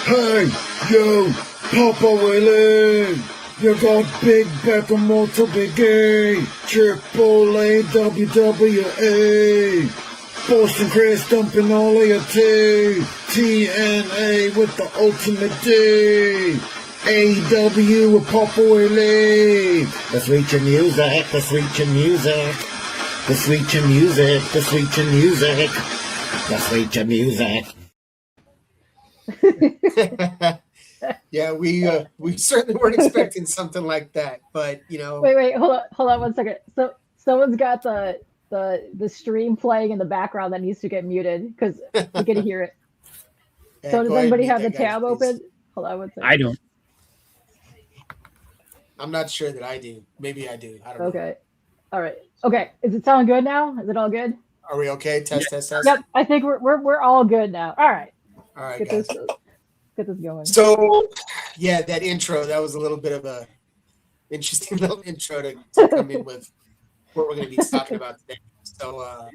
Hey, yo, POPaWHEELIE! You got Big Better Motor Biggie, Triple A WWE, Boston Chris dumping all of your tea, TNA with the ultimate D, AEW with POPaWHEELIE. Let's reach your music, let's reach your music, let's reach your music, let's reach your music, let's reach your music. Yeah, we certainly weren't expecting something like that, but Wait, hold on 1 second. So someone's got the stream playing in the background that needs to get muted because we can hear it. yeah, So does go ahead and anybody mute have the that, guys, tab please. open? Hold on 1 second. I don't. I'm not sure that I do. Maybe I do. I don't know. Okay. All right. Okay. Is it sound good now? Is it all good? Are we okay? Test. Yep. I think we're all good now. All right. All right, Get guys. this going. So, yeah, that intro, that was a little bit of a interesting little intro to come in with what we're going to be talking about today. So,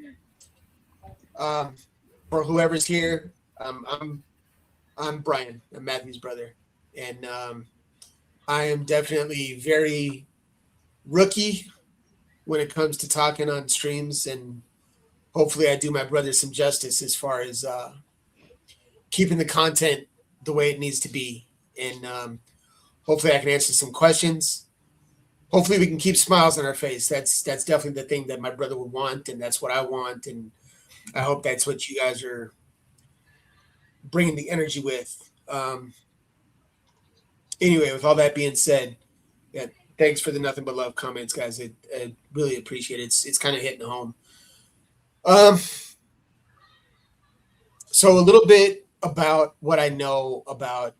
for whoever's here, I'm Brian. I'm Matthew's brother, and I am definitely very rookie when it comes to talking on streams, and hopefully I do my brother some justice as far as keeping the content the way it needs to be. And hopefully I can answer some questions. Hopefully we can keep smiles on our face. That's definitely the thing that my brother would want, and that's what I want. And I hope that's what you guys are bringing the energy with. Anyway, with all that being said, yeah, thanks for the nothing but love comments, guys. I really appreciate it. It's kind of hitting home. So a little bit about what I know about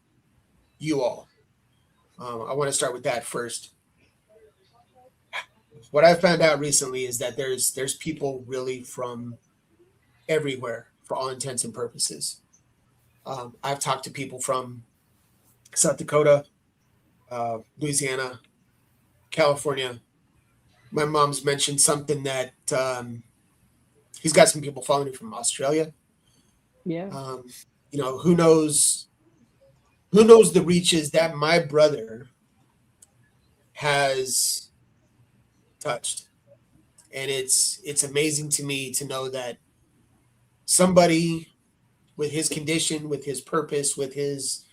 you all. I want to start with that first. What I found out recently is that there's people really from everywhere for all intents and purposes. I've talked to people from South Dakota, Louisiana, California. My mom's mentioned something that he's got some people following him from Australia. Yeah. Who knows the reaches that my brother has touched. And it's amazing to me to know that somebody with his condition, with his purpose, with his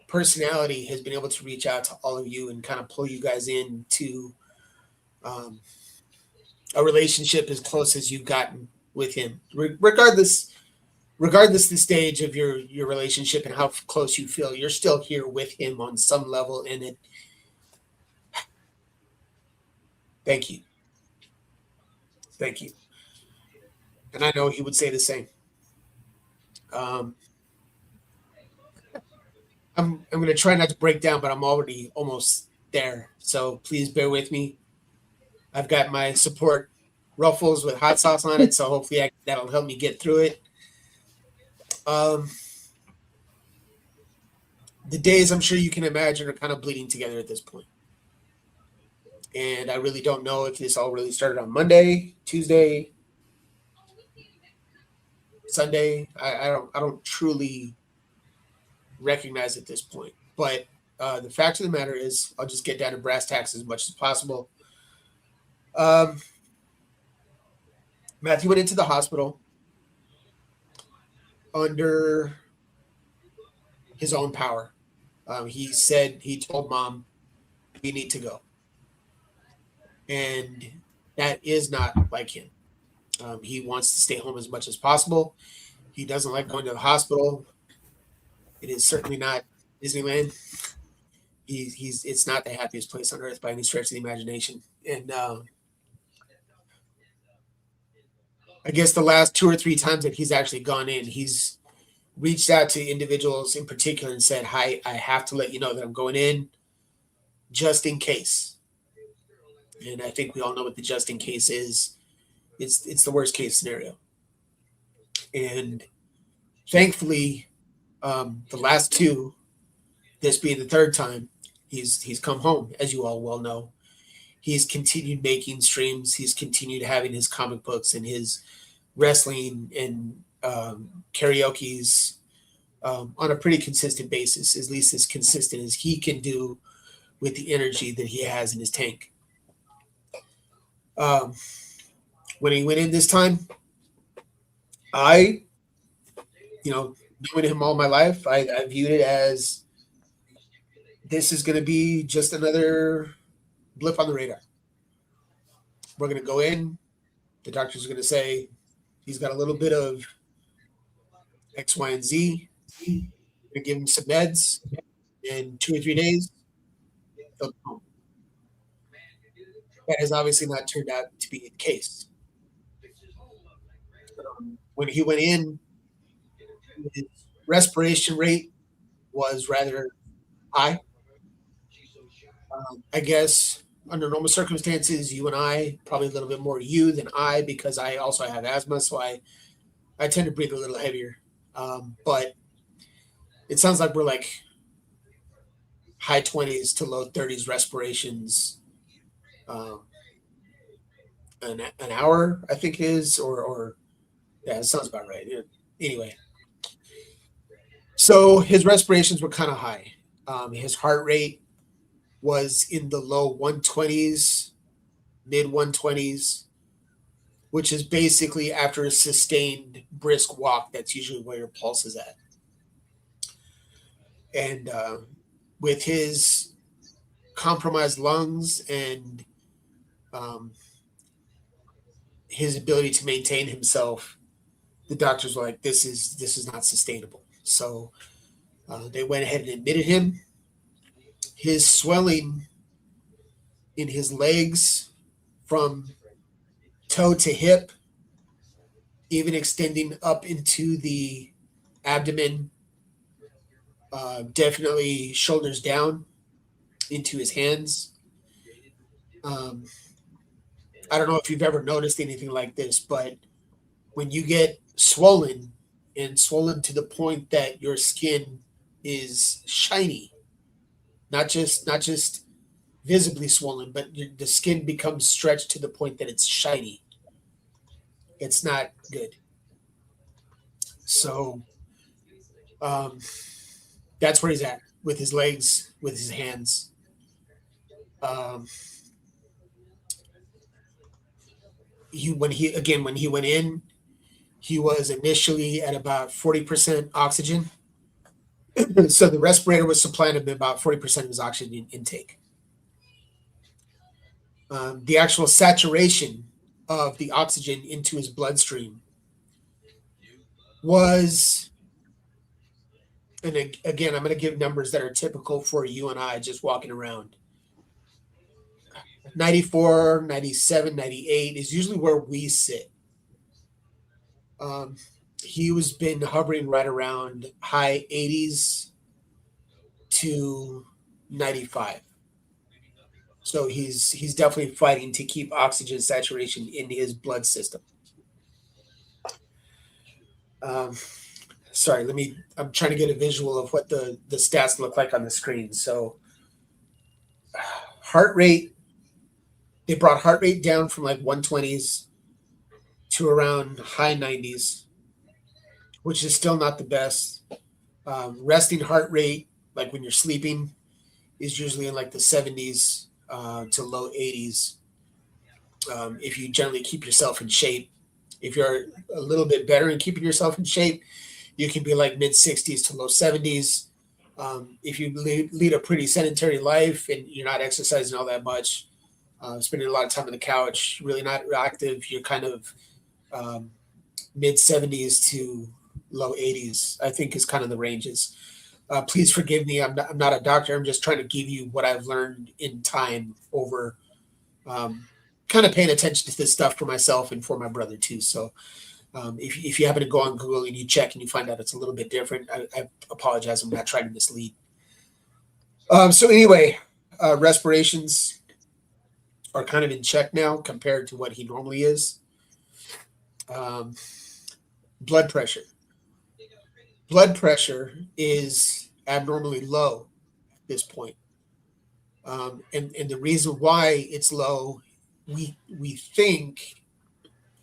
personality has been able to reach out to all of you and kind of pull you guys into a relationship as close as you've gotten with him, regardless the stage of your relationship and how close you feel, you're still here with him on some level. And thank you. And I know he would say the same. I'm going to try not to break down, but I'm already almost there. So please bear with me. I've got my support ruffles with hot sauce on it, so hopefully that'll help me get through it. The days, I'm sure you can imagine, are kind of bleeding together at this point. And I really don't know if this all really started on Monday, Tuesday, Sunday. I don't truly recognize at this point. But the fact of the matter is, I'll just get down to brass tacks as much as possible. Matthew went into the hospital under his own power. He told mom, we need to go. And that is not like him. He wants to stay home as much as possible. He doesn't like going to the hospital. It is certainly not Disneyland. It's not the happiest place on earth by any stretch of the imagination. And I guess the last 2 or 3 times that he's actually gone in, he's reached out to individuals in particular and said, hi, I have to let you know that I'm going in just in case. And I think we all know what the just in case is. It's the worst case scenario. And thankfully, the last 2, this being the 3rd time, he's come home, as you all well know. He's continued making streams. He's continued having his comic books and his wrestling and karaoke's, on a pretty consistent basis, at least as consistent as he can do with the energy that he has in his tank. When he went in this time, I, knowing him all my life, I viewed it as this is going to be just another blip on the radar. We're going to go in. The doctor's going to say he's got a little bit of X, Y, and Z. We're going to give him some meds. In 2 or 3 days, he'll be home. That has obviously not turned out to be the case. When he went in, his respiration rate was rather high. I guess under normal circumstances, you and I, probably a little bit more you than I, because I also have asthma, so I tend to breathe a little heavier. But it sounds like we're like high 20s to low 30s respirations an hour, I think it is, or yeah, it sounds about right. Anyway, so his respirations were kind of high. His heart rate was in the low 120s, mid 120s, which is basically after a sustained brisk walk. That's usually where your pulse is at. And with his compromised lungs and his ability to maintain himself, the doctors were like, this is not sustainable. So they went ahead and admitted him. His swelling in his legs from toe to hip, even extending up into the abdomen, definitely shoulders down into his hands. I don't know if you've ever noticed anything like this, but when you get swollen to the point that your skin is shiny, not just visibly swollen, but the skin becomes stretched to the point that it's shiny. It's not good. So that's where he's at with his legs, with his hands. When he went in, he was initially at about 40% oxygen. So the respirator was supplying him about 40% of his oxygen intake. The actual saturation of the oxygen into his bloodstream was, and again, I'm going to give numbers that are typical for you and I just walking around. 94, 97, 98 is usually where we sit. He was been hovering right around high 80s to 95. So he's definitely fighting to keep oxygen saturation in his blood system. Sorry, I'm trying to get a visual of what the stats look like on the screen. So heart rate, they brought heart rate down from like 120s to around high 90s, which is still not the best. Resting heart rate, like when you're sleeping, is usually in like the 70s to low 80s. If you generally keep yourself in shape, if you're a little bit better in keeping yourself in shape, you can be like mid 60s to low 70s. If you lead a pretty sedentary life and you're not exercising all that much, spending a lot of time on the couch, really not active, you're kind of mid 70s to low 80s, I think is kind of the ranges. Please forgive me. I'm not a doctor. I'm just trying to give you what I've learned in time over kind of paying attention to this stuff for myself and for my brother too. So if you happen to go on Google and you check and you find out it's a little bit different, I apologize. I'm not trying to mislead. So anyway, respirations are kind of in check now compared to what he normally is. Blood pressure. Blood pressure is abnormally low at this point. And the reason why it's low, we think,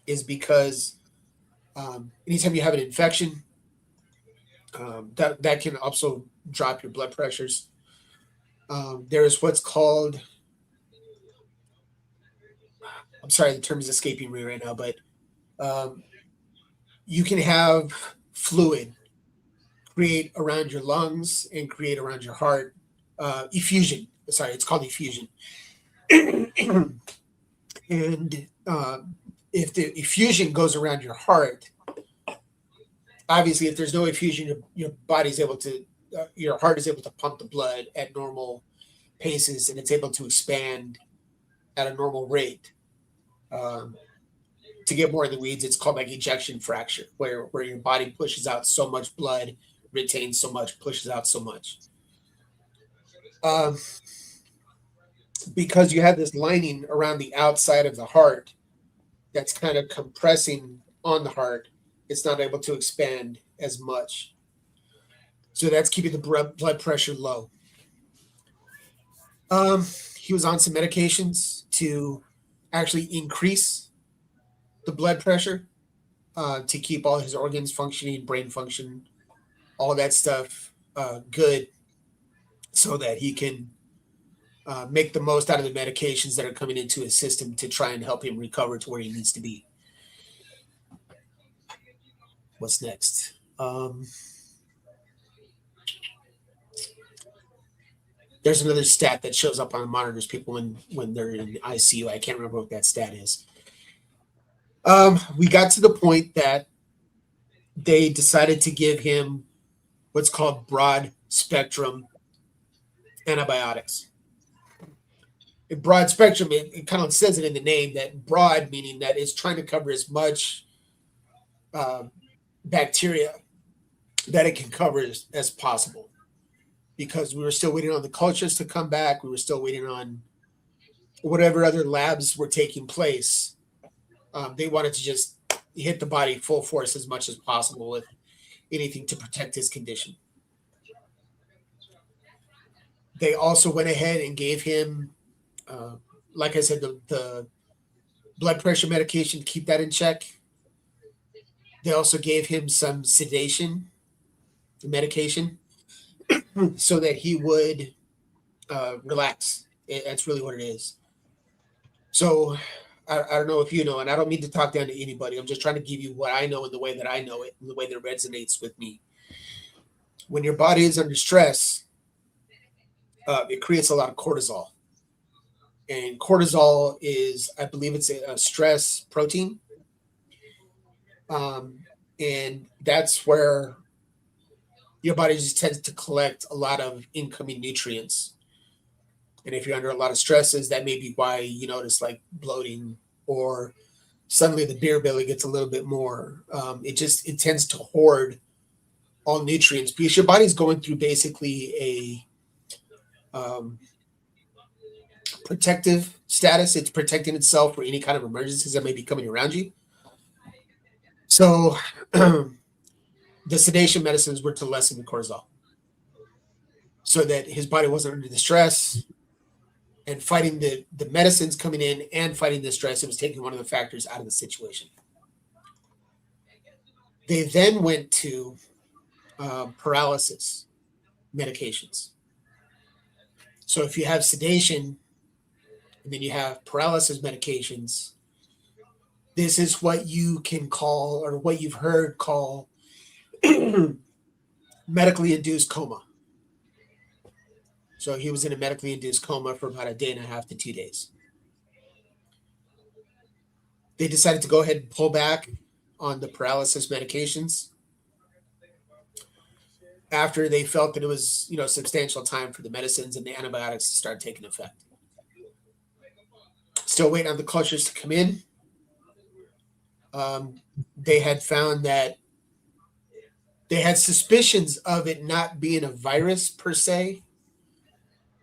is because anytime you have an infection, That can also drop your blood pressures. There is what's called, I'm sorry, the term is escaping me right now, but um, you can have fluid create around your lungs and create around your heart. Effusion. Sorry, it's called effusion. And if the effusion goes around your heart, obviously, if there's no effusion, your body's able to, your heart is able to pump the blood at normal paces, and it's able to expand at a normal rate. Um, to get more in the weeds, it's called like ejection fracture, where your body pushes out so much blood, retains so much, pushes out so much. Um, because you have this lining around the outside of the heart that's kind of compressing on the heart, it's not able to expand as much. So that's keeping the blood pressure low. Um, he was on some medications to actually increase the blood pressure to keep all his organs functioning, brain function, all that stuff good, so that he can make the most out of the medications that are coming into his system to try and help him recover to where he needs to be. What's next? There's another stat that shows up on the monitors, people when they're in ICU. I can't remember what that stat is. We got to the point that they decided to give him what's called broad spectrum antibiotics. In broad spectrum, it kind of says it in the name, that broad meaning that it's trying to cover as much bacteria that it can cover as possible, because we were still waiting on the cultures to come back. We were still waiting on whatever other labs were taking place. They wanted to just hit the body full force as much as possible with anything to protect his condition. They also went ahead and gave him, like I said, the blood pressure medication to keep that in check. They also gave him some sedation medication so that he would relax. That's really what it is. So I don't know if you know, and I don't mean to talk down to anybody. I'm just trying to give you what I know and the way that I know it and the way that it resonates with me. When your body is under stress, it creates a lot of cortisol. And cortisol is, I believe it's a stress protein. And that's where your body just tends to collect a lot of incoming nutrients. And if you're under a lot of stresses, that may be why you notice like bloating, or suddenly the beer belly gets a little bit more. It tends to hoard all nutrients because your body's going through basically a protective status. It's protecting itself for any kind of emergencies that may be coming around you. So the sedation medicines were to lessen the cortisol so that his body wasn't under the stress. And fighting the medicines coming in and fighting the stress, it was taking one of the factors out of the situation. They then went to paralysis medications. So if you have sedation and then you have paralysis medications, this is what you can call, or what you've heard call, medically induced coma. So he was in a medically induced coma for about a day and a half to 2 days. They decided to go ahead and pull back on the paralysis medications after they felt that it was, substantial time for the medicines and the antibiotics to start taking effect. Still waiting on the cultures to come in. They had found that they had suspicions of it not being a virus per se,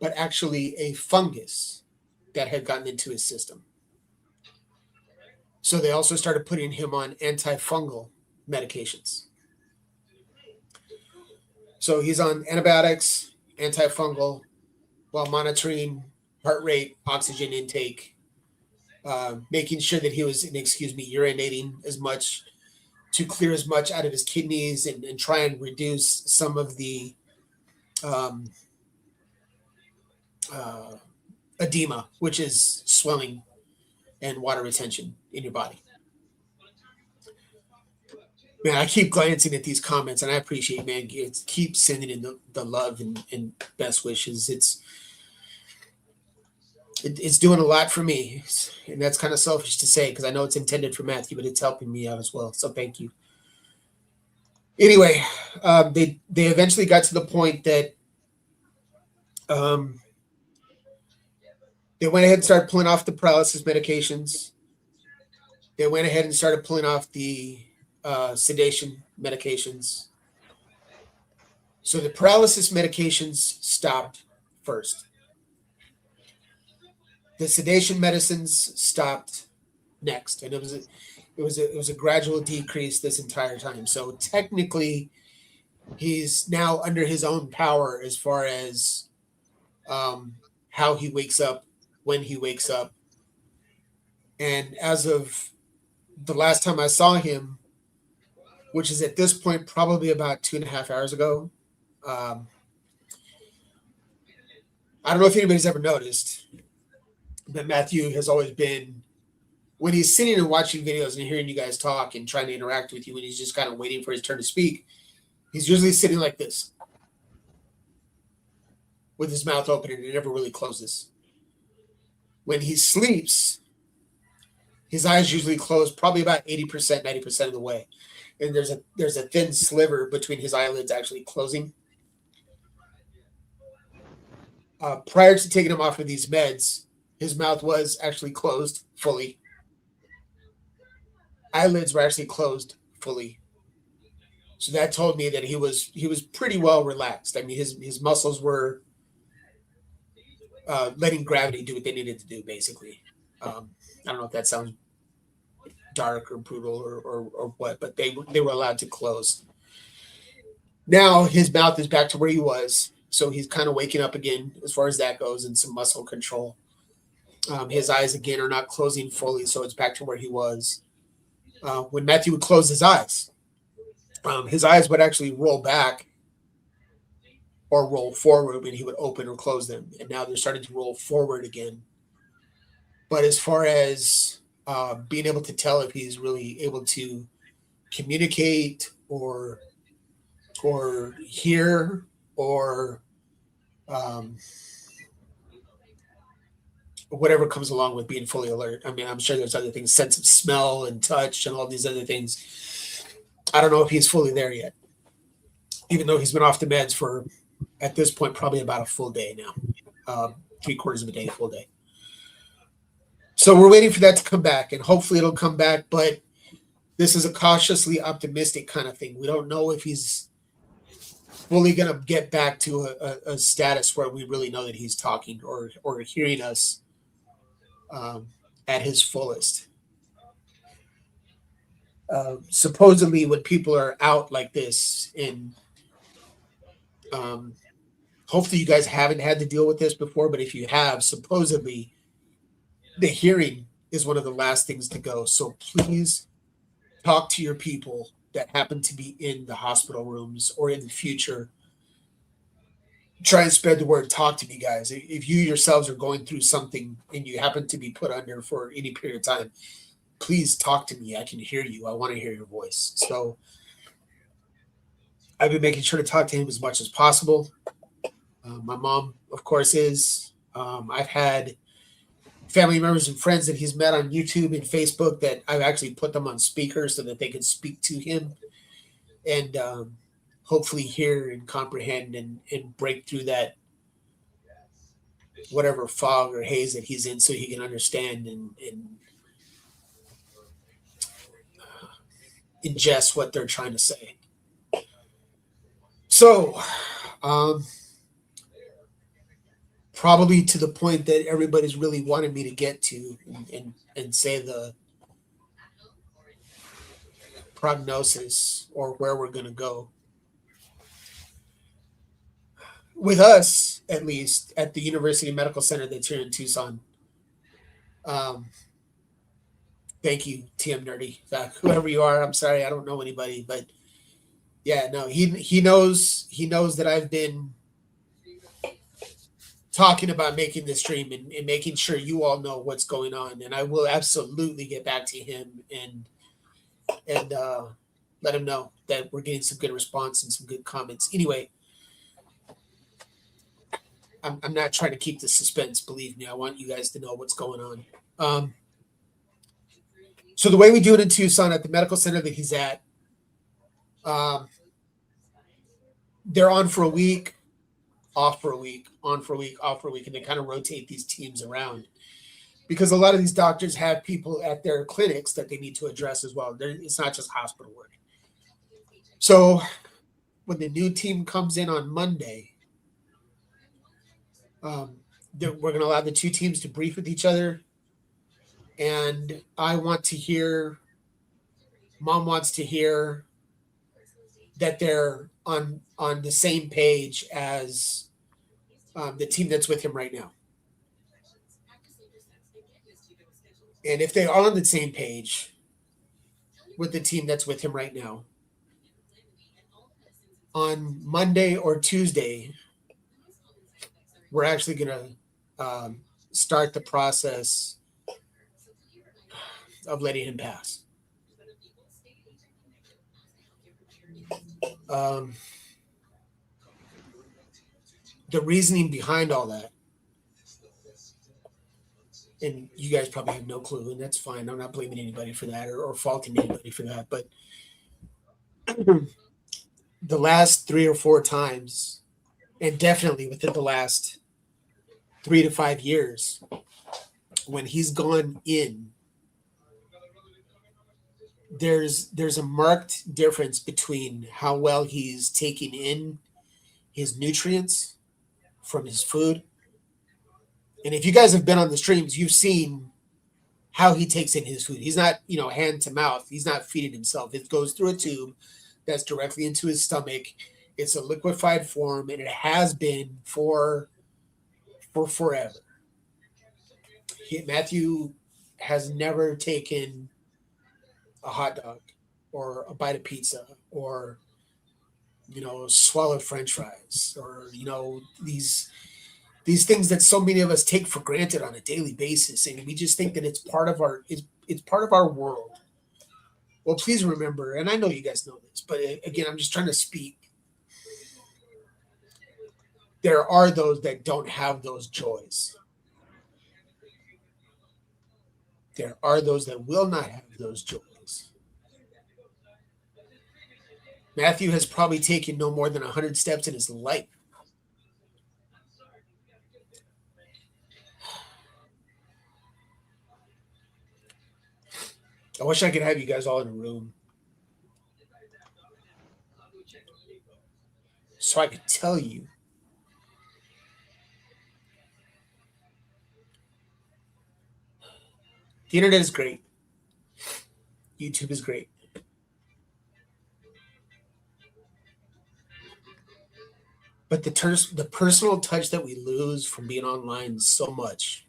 but actually a fungus that had gotten into his system. So they also started putting him on antifungal medications. So he's on antibiotics, antifungal, while monitoring heart rate, oxygen intake, making sure that he was, urinating as much to clear as much out of his kidneys and try and reduce some of the edema, which is swelling and water retention in your body. Man, I keep glancing at these comments, and I appreciate, man, keep sending in the love and best wishes. It's doing a lot for me, and that's kind of selfish to say because I know it's intended for Matthew, but it's helping me out as well. So thank you. Anyway, they eventually got to the point that they went ahead and started pulling off the paralysis medications. They went ahead and started pulling off the sedation medications. So the paralysis medications stopped first. The sedation medicines stopped next, and it was a gradual decrease this entire time. So technically, he's now under his own power as far as how he wakes up, when he wakes up, and as of the last time I saw him, which is at this point probably about 2.5 hours ago. I don't know if anybody's ever noticed, but Matthew has always been, when he's sitting and watching videos and hearing you guys talk and trying to interact with you, when he's just kind of waiting for his turn to speak, he's usually sitting like this with his mouth open and it never really closes. When he sleeps, his eyes usually close probably about 80%, 90% of the way. And there's a thin sliver between his eyelids actually closing. Prior to taking him off of these meds, his mouth was actually closed fully. Eyelids were actually closed fully. So that told me that he was pretty well relaxed. I mean, his muscles were letting gravity do what they needed to do, basically. I don't know if that sounds dark or brutal or what, but they were allowed to close. Now his mouth is back to where he was, so he's kind of waking up again as far as that goes, and some muscle control. His eyes again are not closing fully, so it's back to where he was. When Matthew would close his eyes would actually roll back or roll forward when he would open or close them, and now they're starting to roll forward again. But as far as being able to tell if he's really able to communicate or hear or whatever comes along with being fully alert. I mean, I'm sure there's other things, sense of smell and touch and all these other things. I don't know if he's fully there yet, even though he's been off the meds for, at this point, probably about a full day now, 3/4 of a day, full day. So we're waiting for that to come back, and hopefully it'll come back, but this is a cautiously optimistic kind of thing. We don't know if he's fully going to get back to a status where we really know that he's talking or hearing us at his fullest. Supposedly when people are out like this, and hopefully you guys haven't had to deal with this before, but if you have, supposedly the hearing is one of the last things to go. So please talk to your people that happen to be in the hospital rooms or in the future. Try and spread the word. Talk to me, guys. If you yourselves are going through something and you happen to be put under for any period of time, please talk to me. I can hear you. I want to hear your voice. So I've been making sure to talk to him as much as possible. My mom, of course, is. I've had family members and friends that he's met on YouTube and Facebook that I've actually put them on speaker so that they can speak to him and hopefully hear and comprehend and break through that whatever fog or haze that he's in so he can understand and ingest what they're trying to say. So, probably to the point that everybody's really wanted me to get to and say the prognosis or where we're going to go. With us, at least, at the University Medical Center that's here in Tucson, Thank you, TM Nerdy. Whoever you are, I'm sorry, I don't know anybody, but yeah, no, he knows that I've been talking about making this stream and making sure you all know what's going on, and I will absolutely get back to him and let him know that we're getting some good response and some good comments. Anyway, I'm not trying to keep the suspense. Believe me, I want you guys to know what's going on. So the way we do it in Tucson at the medical center that he's at, they're on for a week, off for a week, on for a week, off for a week, and they kind of rotate these teams around because a lot of these doctors have people at their clinics that they need to address as well. It's not just hospital work. So when the new team comes in on Monday, we're going to allow the two teams to brief with each other. And I want to hear, Mom wants to hear that they're on the same page as the team that's with him right now. And if they are on the same page with the team that's with him right now, on Monday or Tuesday, we're actually going to start the process of letting him pass. The reasoning behind all that, and you guys probably have no clue, and that's fine. I'm not blaming anybody for that or faulting anybody for that, but the last 3 or 4 times, and definitely within the last 3 to 5 years, when he's gone in, there's a marked difference between how well he's taking in his nutrients from his food. And if you guys have been on the streams, you've seen how he takes in his food. He's not, hand to mouth. He's not feeding himself. It goes through a tube that's directly into his stomach. It's a liquefied form, and it has been for forever. Matthew has never taken a hot dog or a bite of pizza or, swallowed French fries or, these things that so many of us take for granted on a daily basis. And we just think that it's part of our world. Well, please remember, and I know you guys know this, but again, I'm just trying to speak. There are those that don't have those joys. There are those that will not have those joys. Matthew has probably taken no more than 100 steps in his life. I wish I could have you guys all in a room so I could tell you. The internet is great. YouTube is great. But the personal touch that we lose from being online so much.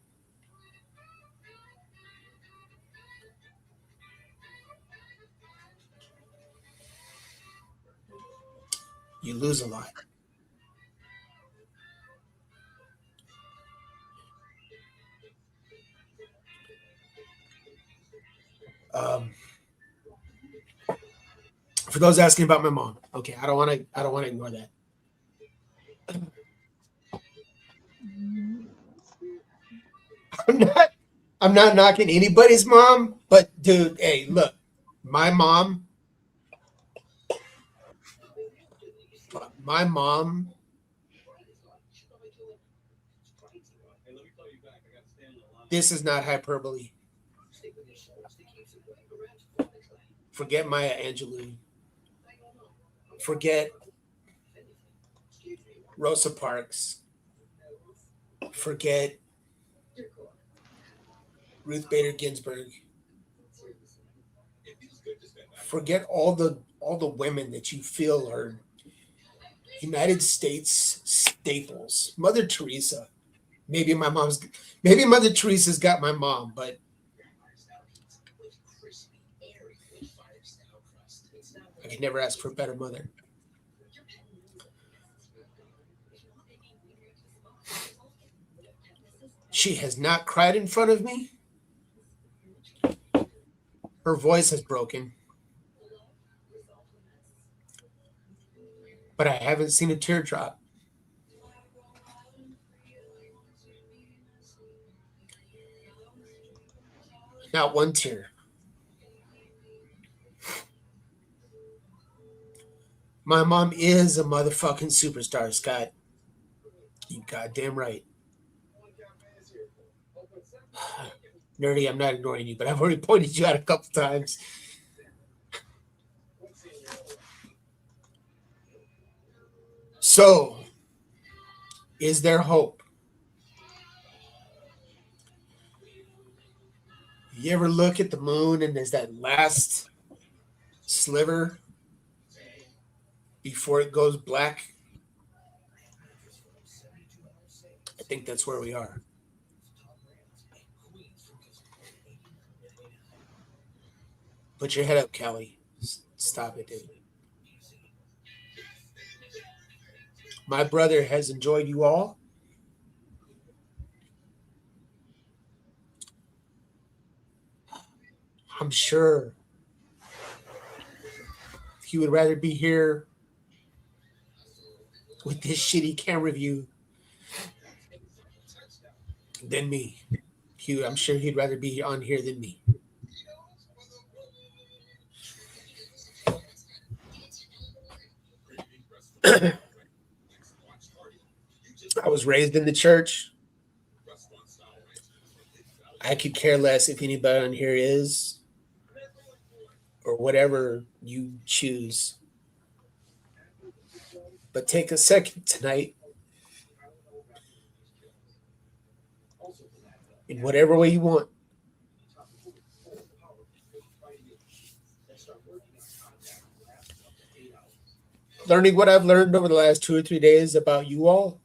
You lose a lot. For those asking about my mom, okay, I don't want to ignore that. I'm not knocking anybody's mom, but dude, hey, look, my mom, this is not hyperbole. Forget Maya Angelou. Forget Rosa Parks. Forget Ruth Bader Ginsburg. Forget all the women that you feel are United States staples. Mother Teresa. Maybe Mother Teresa's got my mom, but could never ask for a better mother. She has not cried in front of me. Her voice has broken. But I haven't seen a teardrop. Not one tear. My mom is a motherfucking superstar, Scott. You goddamn right. Nerdy, I'm not ignoring you, but I've already pointed you out a couple times. So, is there hope? You ever look at the moon and there's that last sliver before it goes black? I think that's where we are. Put your head up, Kelly. Stop it, dude. My brother has enjoyed you all. I'm sure he would rather be here with this shitty camera view than me. I'm sure he'd rather be on here than me. I was raised in the church. I could care less if anybody on here is or whatever you choose. But take a second tonight, in whatever way you want, learning what I've learned over the last 2 or 3 days about you all.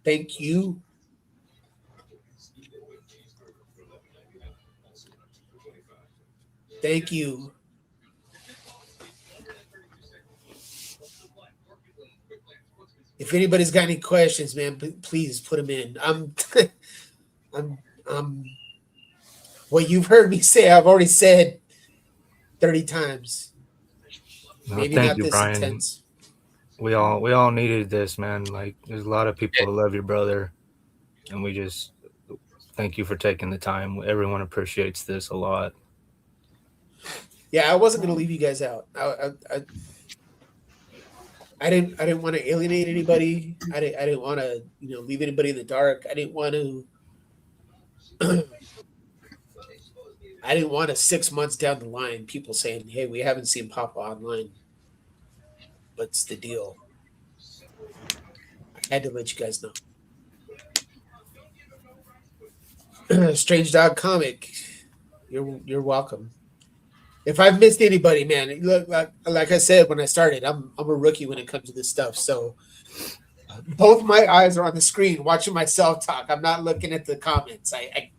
Thank you. Thank you. If anybody's got any questions, man, please put them in. I'm what you've heard me say, I've already said 30 times. No, Maybe thank not you, this Brian. intense. We all needed this, man. Like, there's a lot of people who love your brother, and we just thank you for taking the time. Everyone appreciates this a lot. Yeah, I wasn't gonna leave you guys out. I didn't want to alienate anybody. I didn't want to leave anybody in the dark. I didn't want to. I didn't want to 6 months down the line people saying, "Hey, we haven't seen Papa online." What's the deal? I had to let you guys know. Strange Dog Comic, you're welcome. If I've missed anybody, man, look, like I said when I started, I'm a rookie when it comes to this stuff. So both my eyes are on the screen watching myself talk. I'm not looking at the comments. I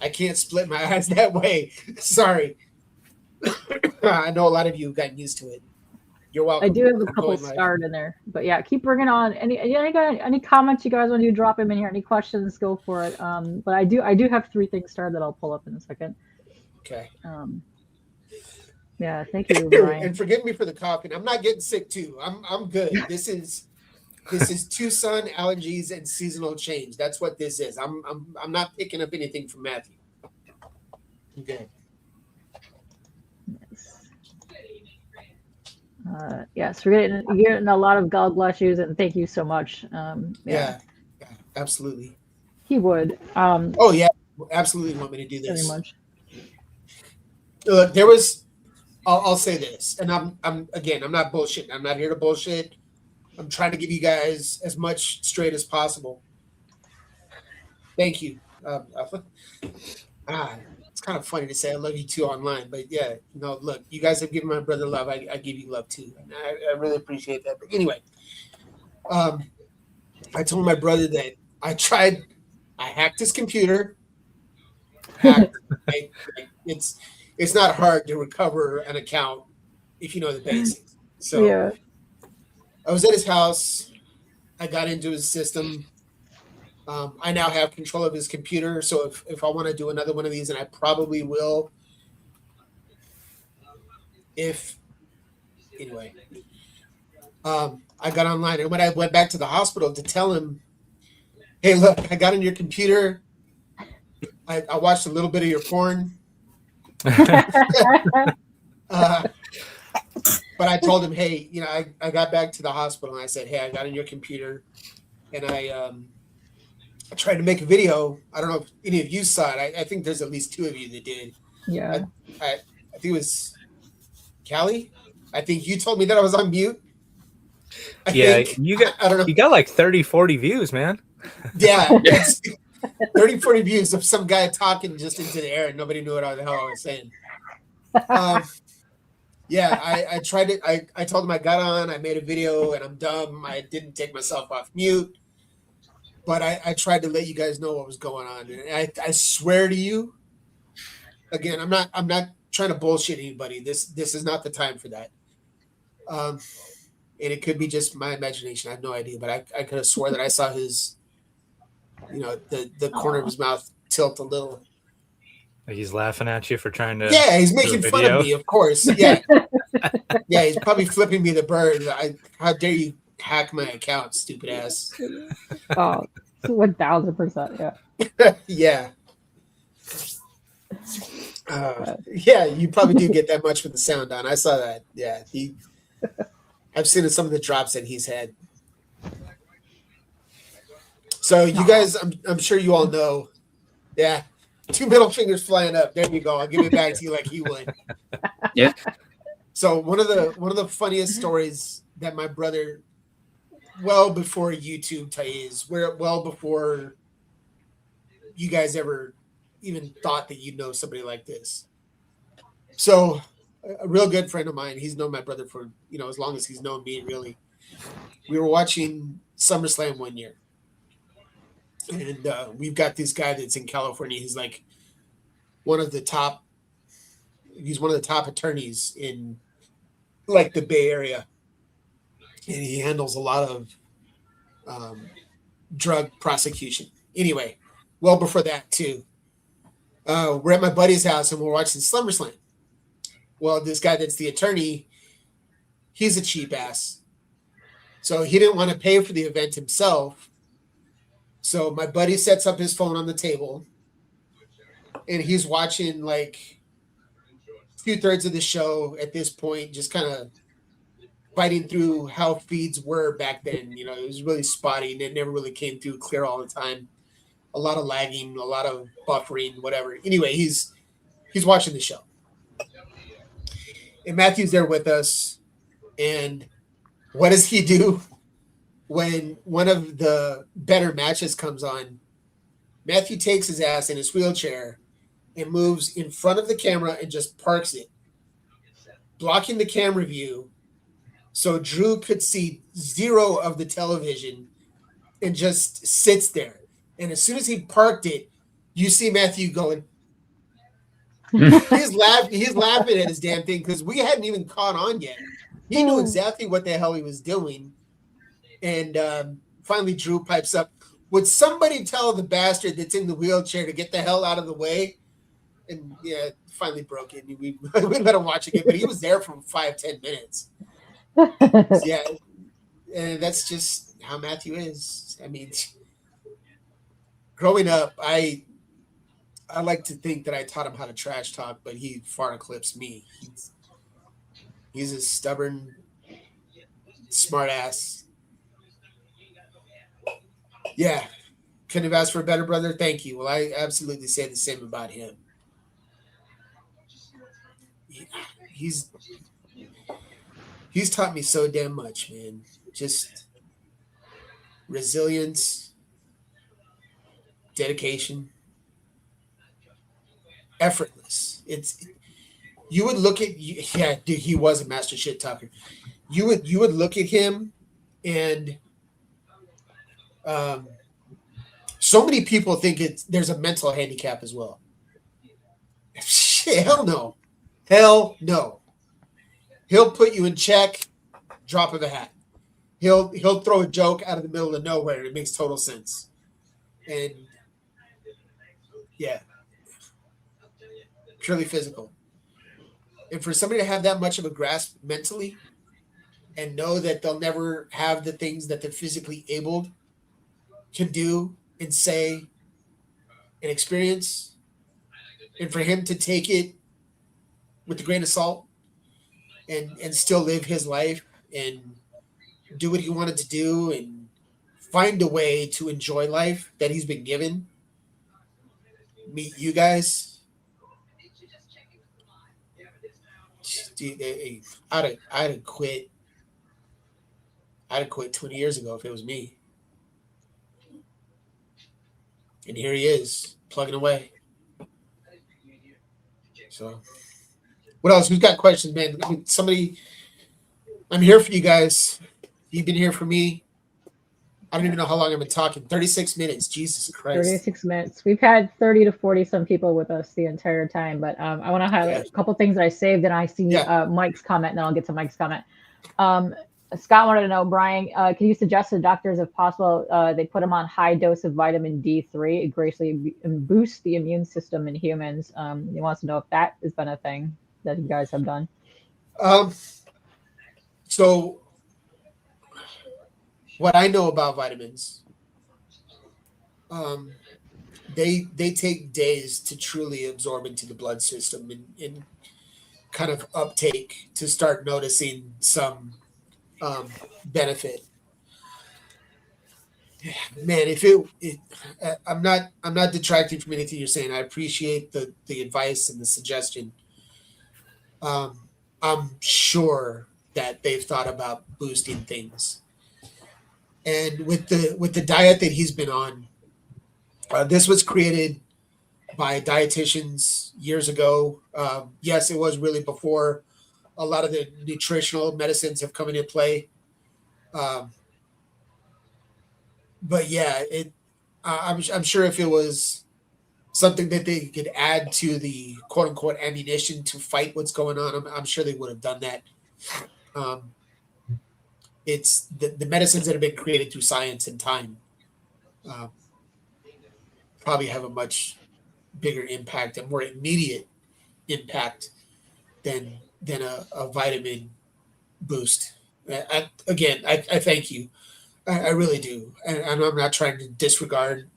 can't split my eyes that way. Sorry. I know a lot of you have gotten used to it. You're welcome. I do have a couple starred in there, but yeah, keep bringing on any comments you guys want to drop them in here. Any questions, go for it. But I do have 3 things starred that I'll pull up in a second. Okay. Yeah, thank you, Brian. And forgive me for the coughing. I'm not getting sick too. I'm good. This is Tucson allergies and seasonal change. That's what this is. I'm not picking up anything from Matthew. Okay. Yes, you're getting a lot of God bless yous, and thank you so much. Yeah, absolutely. He would. Oh yeah, absolutely want me to do this. Very much. Look, there was. I'll say this, and I'm not bullshitting. I'm not here to bullshit. I'm trying to give you guys as much straight as possible. Thank you. It's kind of funny to say I love you too online, but yeah, look, you guys have given my brother love. I give you love too, and I really appreciate that. But anyway, I told my brother that I hacked his computer. hacked. Right? Like, it's not hard to recover an account if you know the basics. So Yeah. I was at his house. I got into his system. I now have control of his computer. So if I want to do another one of these, and I probably will, if anyway, I got online, and when I went back to the hospital to tell him, hey, look, I got on your computer. I watched a little bit of your porn. But I told him, hey, I got back to the hospital and I said, hey, I got on your computer and I tried to make a video. I don't know if any of you saw it. I think there's at least 2 of you that did. Yeah. I think it was Callie. I think you told me that I was on mute. I don't know. You got like 30, 40 views, man. Yeah. 30, 40 views of some guy talking just into the air and nobody knew what the hell I was saying. Yeah, I tried it. I told him I got on, I made a video, and I'm dumb. I didn't take myself off mute. But I tried to let you guys know what was going on. And I swear to you, again, I'm not trying to bullshit anybody. This is not the time for that. And it could be just my imagination. I have no idea. But I could have swore that I saw his, the corner of his mouth tilt a little. Like he's laughing at you for trying to. Yeah, he's making fun of me, of course. Yeah. Yeah, he's probably flipping me the bird. How dare you hack my account, stupid ass. Oh, 1000%. Yeah. Yeah. Yeah, you probably do get that much with the sound on. I saw that. Yeah. I've seen some of the drops that he's had. So you guys, I'm sure you all know. Yeah. 2 middle fingers flying up. There you go. I'll give it back to you like he would. Yeah. So one of the funniest stories that my brother, well before YouTube is, well before you guys ever even thought that you'd know somebody like this. So a real good friend of mine, he's known my brother for, as long as he's known me, really. We were watching SummerSlam one year. And we've got this guy that's in California. He's like one of the top attorneys in like the Bay Area. And he handles a lot of drug prosecution. Anyway, well before that too. We're at my buddy's house and we're watching SummerSlam. Well, this guy that's the attorney, he's a cheap ass. So he didn't want to pay for the event himself. So my buddy sets up his phone on the table and he's watching like 2/3 of the show at this point, just kind of fighting through how feeds were back then. It was really spotty and it never really came through clear all the time. A lot of lagging, a lot of buffering, whatever. Anyway, he's watching the show. And Matthew's there with us. And what does he do? When one of the better matches comes on, Matthew takes his ass in his wheelchair and moves in front of the camera and just parks it, blocking the camera view so Drew could see zero of the television and just sits there. And as soon as he parked it, you see Matthew going, he's laughing at his damn thing because we hadn't even caught on yet. He knew exactly what the hell he was doing. And finally, Drew pipes up, would somebody tell the bastard that's in the wheelchair to get the hell out of the way? And yeah, finally broke it. We let him watch again, but he was there for 5-10 minutes. So, yeah, and that's just how Matthew is. I mean, growing up, I like to think that I taught him how to trash talk, but he far eclipsed me. He's a stubborn, smart ass. Yeah, couldn't have asked for a better brother. Thank you. Well, I absolutely say the same about him. He's taught me so damn much, man. Just resilience, dedication, effortless. You would look at, yeah, dude, he was a master shit talker. You would look at him and so many people think there's a mental handicap as well. Hell no. Hell no. He'll put you in check, drop of a hat. He'll throw a joke out of the middle of nowhere. And it makes total sense. And yeah, purely physical. And for somebody to have that much of a grasp mentally and know that they'll never have the things that they're physically able to do and say and experience, and for him to take it with a grain of salt and still live his life and do what he wanted to do and find a way to enjoy life that he's been given. Meet you guys. Dude, I'd have quit. I'd have quit 20 years ago if it was me. And here he is, plugging away. So, what else? Who's got questions, man? I mean, somebody, I'm here for you guys. You've been here for me. I don't even know how long I've been talking. 36 minutes. Jesus Christ. 36 minutes. We've had 30 to 40 some people with us the entire time, but I want to highlight a couple things that I saved, and I see Mike's comment, and then I'll get to Mike's comment. Scott wanted to know, Brian, can you suggest to doctors, if possible, they put them on high dose of vitamin D3? It greatly boosts the immune system in humans. He wants to know if that has been a thing that you guys have done. So what I know about vitamins, they take days to truly absorb into the blood system and kind of uptake to start noticing some benefit. Man, I'm not detracting from anything you're saying. I appreciate the advice and the suggestion. I'm sure that they've thought about boosting things. And with the diet that he's been on, this was created by dietitians years ago. Yes, it was really before a lot of the nutritional medicines have come into play. But yeah, I'm sure if it was something that they could add to the quote unquote ammunition to fight what's going on, I'm sure they would have done that. It's the medicines that have been created through science and time probably have a much bigger impact and more immediate impact than a vitamin boost. I thank you. I really do. And I'm not trying to disregard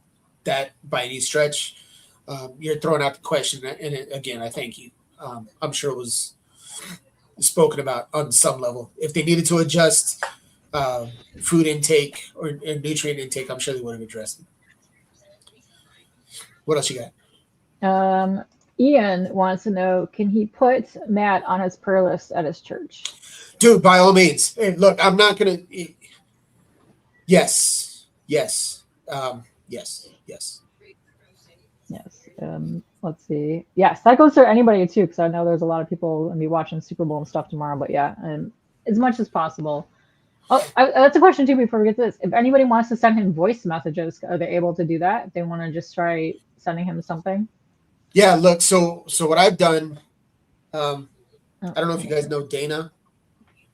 that by any stretch. You're throwing out the question. And again, I thank you. I'm sure it was spoken about on some level. If they needed to adjust food intake or nutrient intake, I'm sure they would have addressed it. What else you got? Ian wants to know, can he put Matt on his prayer list at his church? Dude, by all means. Hey, look, I'm not going to. Yes. Yes. Yes. Let's see. Yes, that goes to anybody too, because I know there's a lot of people going to be watching Super Bowl and stuff tomorrow. But yeah, as much as possible. Oh, that's a question too before we get to this. If anybody wants to send him voice messages, are they able to do that? If they want to just try sending him something? Yeah, look, so what I've done, I don't know if you guys know Dana.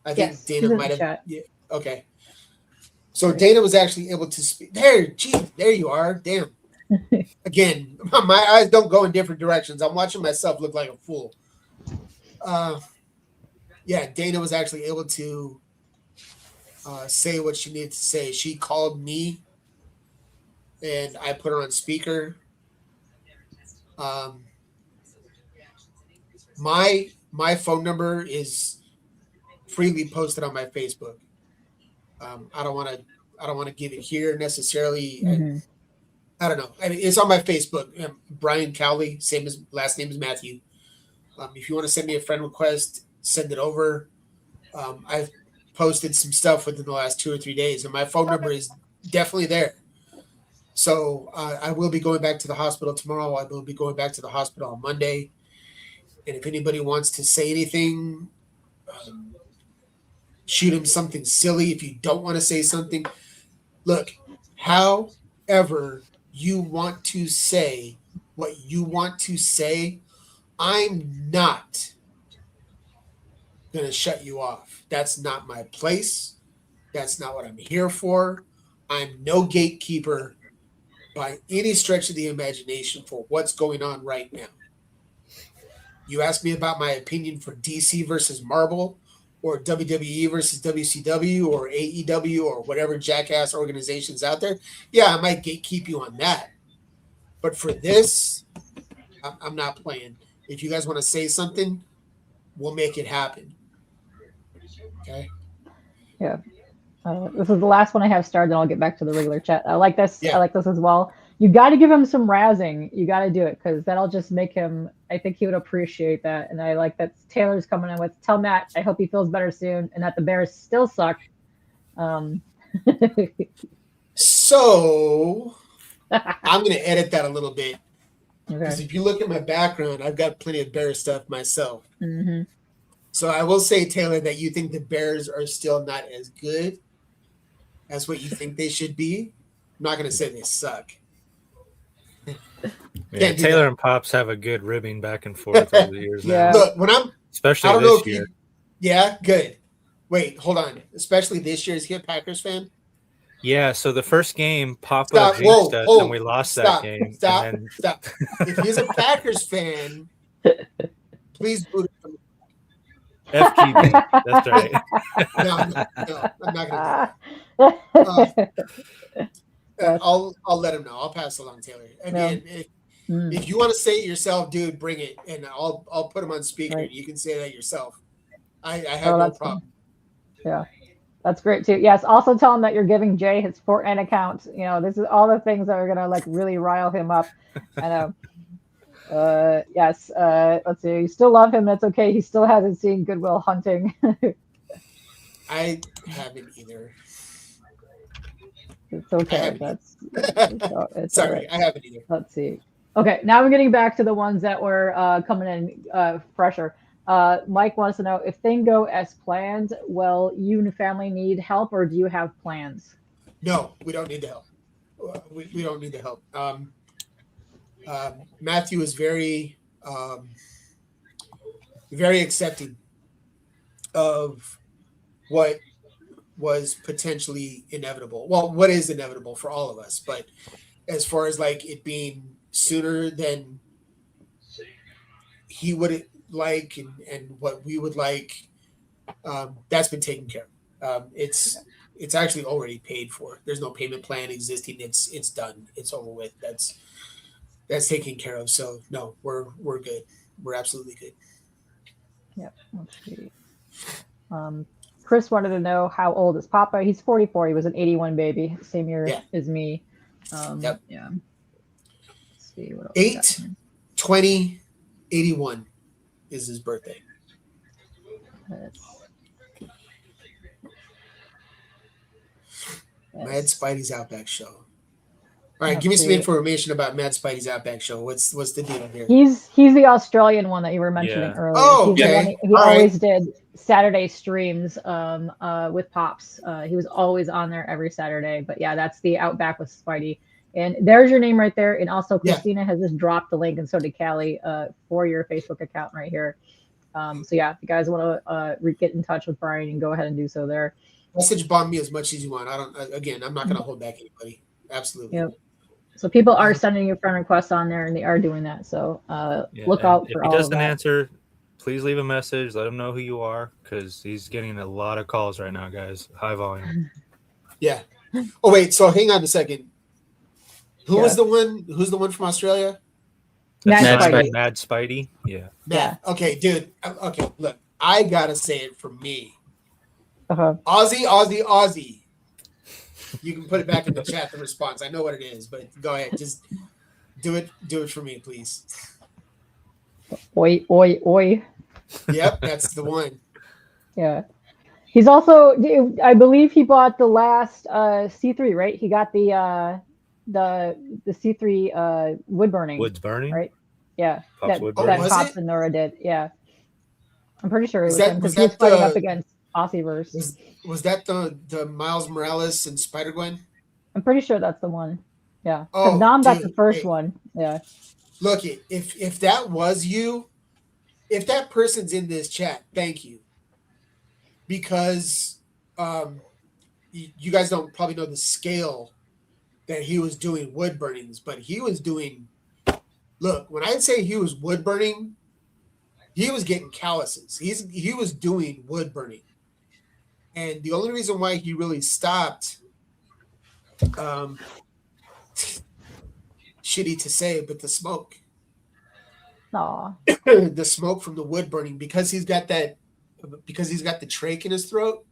I think yes, Dana might have. Yeah, okay. So Dana was actually able to speak. There you are. Damn. Again, my eyes don't go in different directions. I'm watching myself look like a fool. Yeah, Dana was actually able to say what she needed to say. She called me, and I put her on speaker. My phone number is freely posted on my Facebook. I don't want to give it here necessarily. Mm-hmm. I don't know. I mean, it's on my Facebook. Brian Cowley, same as last name is Matthew. If you want to send me a friend request, send it over. I've posted some stuff within the last 2 or 3 days, and my phone number is definitely there. So I will be going back to the hospital tomorrow. I will be going back to the hospital on Monday. And if anybody wants to say anything, shoot him something silly. If you don't want to say something, look, however you want to say what you want to say, I'm not going to shut you off. That's not my place. That's not what I'm here for. I'm no gatekeeper by any stretch of the imagination for what's going on right now. You asked me about my opinion for DC versus Marvel, or WWE versus WCW, or AEW, or whatever jackass organizations out there. Yeah, I might gatekeep you on that. But for this, I'm not playing. If you guys want to say something, we'll make it happen. Okay? Yeah. This is the last one I have started, and I'll get back to the regular chat. I like this. Yeah. I like this as well. You got to give him some razzing. You got to do it because that'll just make him. I think he would appreciate that. And I like that Taylor's coming in with, tell Matt, I hope he feels better soon, and that the Bears still suck. So I'm going to edit that a little bit. Because Okay. if you look at my background, I've got plenty of Bears stuff myself. Mm-hmm. So I will say, Taylor, that you think the Bears are still not as good as what you think they should be. I'm not going to say they suck. Yeah, Taylor and Pops have a good ribbing back and forth over the years Yeah. now. Look, when I'm Especially I don't know this if year. yeah, good. Wait, hold on. Especially this year, is he a Packers fan? Yeah, so the first game, Papa Stop. jinxed Whoa, us, whoa, and we lost stop, that game. Stop. And then, Stop. If he's a Packers fan, please boot him. FGB, that's right. No, I'm not going to do that. I'll let him know. I'll pass along, Taylor. Again, if you want to say it yourself, dude, bring it, and I'll put him on speaker. Right. You can say that yourself. I have no problem. Fun. Yeah, that's great too. Yes. Also tell him that you're giving Jay his Fortnite account. You know, this is all the things that are gonna like really rile him up. I know. Yes. Let's see. You still love him. That's okay. He still hasn't seen Goodwill Hunting. I haven't either. It's okay. It's Sorry, right. I haven't either. Let's see. Okay, now we're getting back to the ones that were coming in fresher. Mike wants to know, if things go as planned, will you and family need help, or do you have plans? No, we don't need the help. We don't need the help. Matthew is very accepting of what was potentially inevitable. Well, what is inevitable for all of us, but as far as like it being sooner than he would like and what we would like, that's been taken care of. It's actually already paid for. There's no payment plan existing. It's done. It's over with. That's taken care of. So no, we're good. We're absolutely good. Yep. Let's see. Chris wanted to know, how old is Papa? He's 44. He was an 81 baby, same year as me. Yep. Yeah. Let's see what else 8/20/81 is his birthday. Mad Spidey's Outback Show. All right, give me some information about Mad Spidey's Outback Show. What's the deal here? He's the Australian one that you were mentioning earlier. Oh, okay. He always did Saturday streams with Pops. He was always on there every Saturday. But yeah, that's the Outback with Spidey. And there's your name right there. And also Christina has just dropped the link, and so did Callie, for your Facebook account right here. So yeah, if you guys want to get in touch with Brian, you can go ahead and do so there. Message bomb me as much as you want. I'm not going to hold back anybody. Absolutely. Yep. So people are sending you friend requests on there, and they are doing that. So look out for all of that. If he doesn't answer, please leave a message. Let him know who you are, because he's getting a lot of calls right now, guys. High volume. Yeah. Oh wait. So hang on a second. Who's the one from Australia? Mad Spidey. Mad Spidey. Yeah. Mad. Okay, dude. Okay, look. I gotta say it for me. Aussie. You can put it back in the chat, the response. I know what it is, but go ahead. Just do it for me, please. Oi, oi, oi. Yep, that's the one. Yeah. He's also, I believe he bought the last C3, right? He got the C3 wood burning. Woods burning? Right? Yeah. Pops that Pops and Nora did. Yeah. I'm pretty sure it was him, because he was fighting up against Aussieverse. Was that the Miles Morales and Spider-Gwen? I'm pretty sure that's the one. Yeah. Because Nam got the first one. Yeah. Look, if that was you, if that person's in this chat, thank you. Because you guys don't probably know the scale that he was doing wood burnings, but he was doing, look, when I say he was wood burning, he was getting calluses. He was doing wood burning. And the only reason why he really stopped, shitty to say, but the smoke. Aw. The smoke from the wood burning, because he's got the trach in his throat.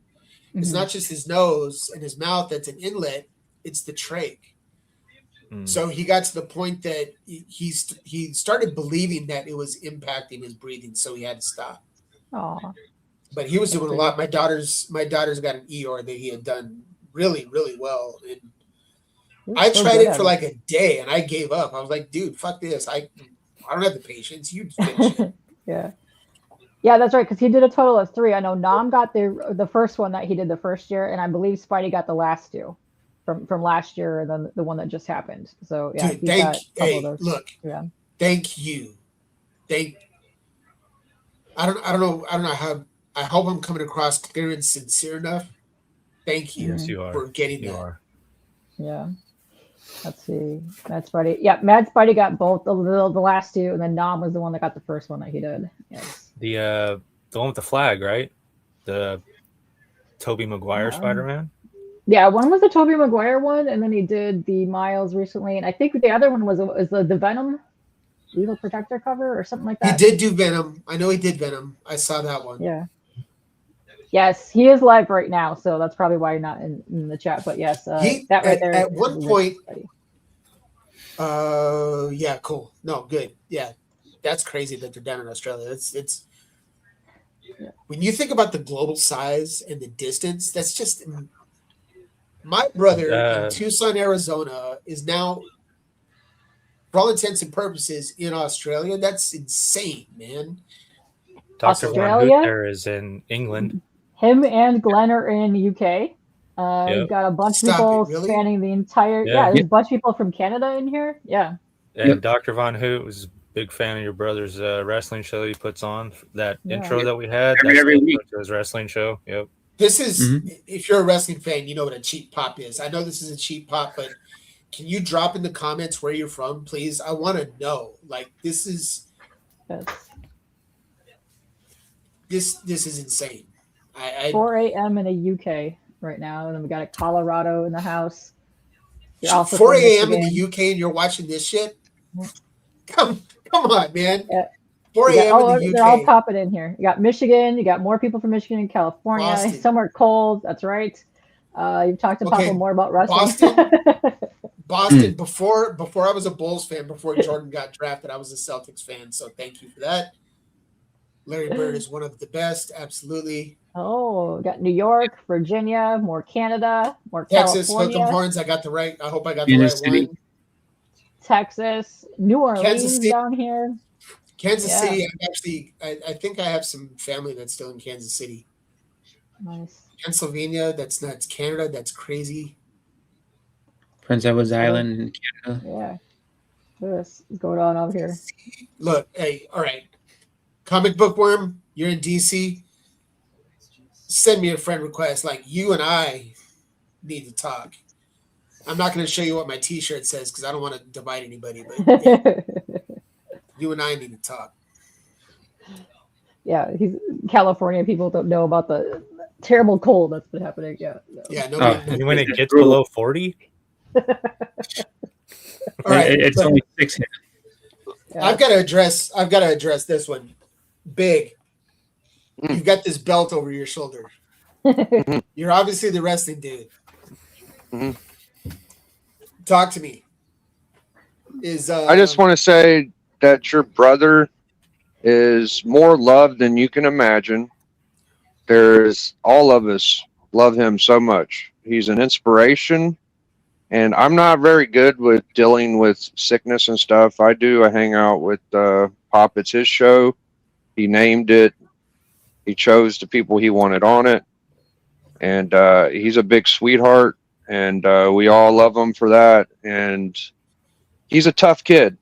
It's not just his nose and his mouth that's an inlet, it's the trach. So he got to the point that he started believing that it was impacting his breathing, so he had to stop. Aw. But he was doing a lot. My daughter's got an ER that he had done really, really well. And I tried it for like a day and I gave up. I was like, dude, fuck this. I don't have the patience. You finish it. Yeah, that's right. Because he did a total of 3. I know Nam got the first one that he did the first year, and I believe Spidey got the last 2 from last year, and then the one that just happened. So yeah, dude, thank you. I don't know how. I hope I'm coming across clear and sincere enough. Thank you, for getting that. Yeah. Let's see. Mad Spidey. Yeah, Mad Spidey got both the last 2, and then Nam was the one that got the first one that he did. Yes. The one with the flag, right? The Tobey Maguire Spider-Man. Yeah, one was the Tobey Maguire one, and then he did the Miles recently, and I think the other one was the Venom Evil Protector cover or something like that. He did do Venom. I know he did Venom. I saw that one. Yeah. Yes, he is live right now, so that's probably why you're not in the chat. But yes, that right there. At one point. Yeah, cool. No, good. Yeah, that's crazy that they're down in Australia. It's. When you think about the global size and the distance, that's just. My brother in Tucson, Arizona, is now, for all intents and purposes, in Australia. That's insane, man. Dr. Von Hoot there is in England. Him and Glenn are in UK. You've got a bunch of people spanning the entire. Yeah, there's a bunch of people from Canada in here. Yeah. And Dr. Von Hoot was a big fan of your brother's wrestling show he puts on. That intro that we had every week. His wrestling show. Yep. This is, if you're a wrestling fan, you know what a cheap pop is. I know this is a cheap pop, but can you drop in the comments where you're from, please? I want to know. Like, this is this is insane. 4 a.m. in the UK right now, and then we got a Colorado in the house. 4 a.m. in the UK, and you're watching this shit? Come on, man. 4 a.m. in the UK. They're all popping in here. You got Michigan. You got more people from Michigan and California. Boston. Somewhere cold. That's right. You've talked to Papa more about wrestling. Boston. Before I was a Bulls fan, before Jordan got drafted, I was a Celtics fan. So thank you for that. Larry Bird is one of the best. Absolutely. Oh, we got New York, Virginia, more Canada, more Texas, California. Hook 'em horns. I hope I got the right one. Texas, New Orleans down here. Kansas City. I think I have some family that's still in Kansas City. Nice. Pennsylvania. That's nuts. Canada. That's crazy. Prince Edward Island in Canada. Yeah. What's going on over here? Look, hey, all right. Comic Book Worm, you're in DC. Send me a friend request. Like, you and I need to talk. I'm not going to show you what my T-shirt says because I don't want to divide anybody. But yeah, you and I need to talk. Yeah, California people don't know about the terrible cold that's been happening. Yeah. No. Yeah. When it gets below 40. All right, it's only 6 here. Yeah. I've got to address this one. Big. You've got this belt over your shoulder. You're obviously the wrestling dude. Talk to me. I just want to say that your brother is more loved than you can imagine. All of us love him so much. He's an inspiration. And I'm not very good with dealing with sickness and stuff. I hang out with Pop. It's his show. He named it. He chose the people he wanted on it. And he's a big sweetheart. And we all love him for that. And he's a tough kid.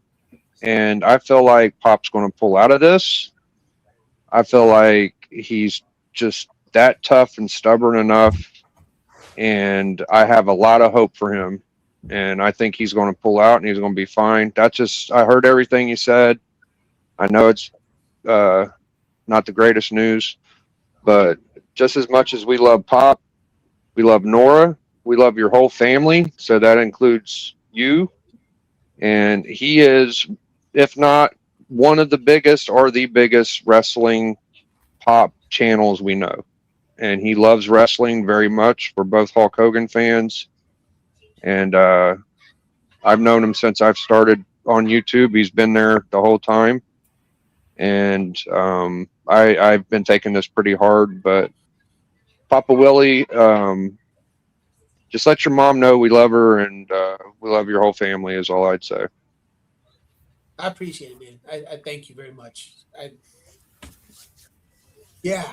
And I feel like Pop's going to pull out of this. I feel like he's just that tough and stubborn enough, and I have a lot of hope for him. And I think he's going to pull out and he's going to be fine. That's just, I heard everything he said. I know it's not the greatest news, but just as much as we love Pop, we love Nora, we love your whole family. So that includes you. And he is, if not one of the biggest or the biggest wrestling Pop channels we know. And he loves wrestling very much. We're both Hulk Hogan fans. And I've known him since I've started on YouTube. He's been there the whole time. And I've been taking this pretty hard. But Papa Willie, just let your mom know we love her and we love your whole family is all I'd say. I appreciate it, man. I thank you very much. Yeah.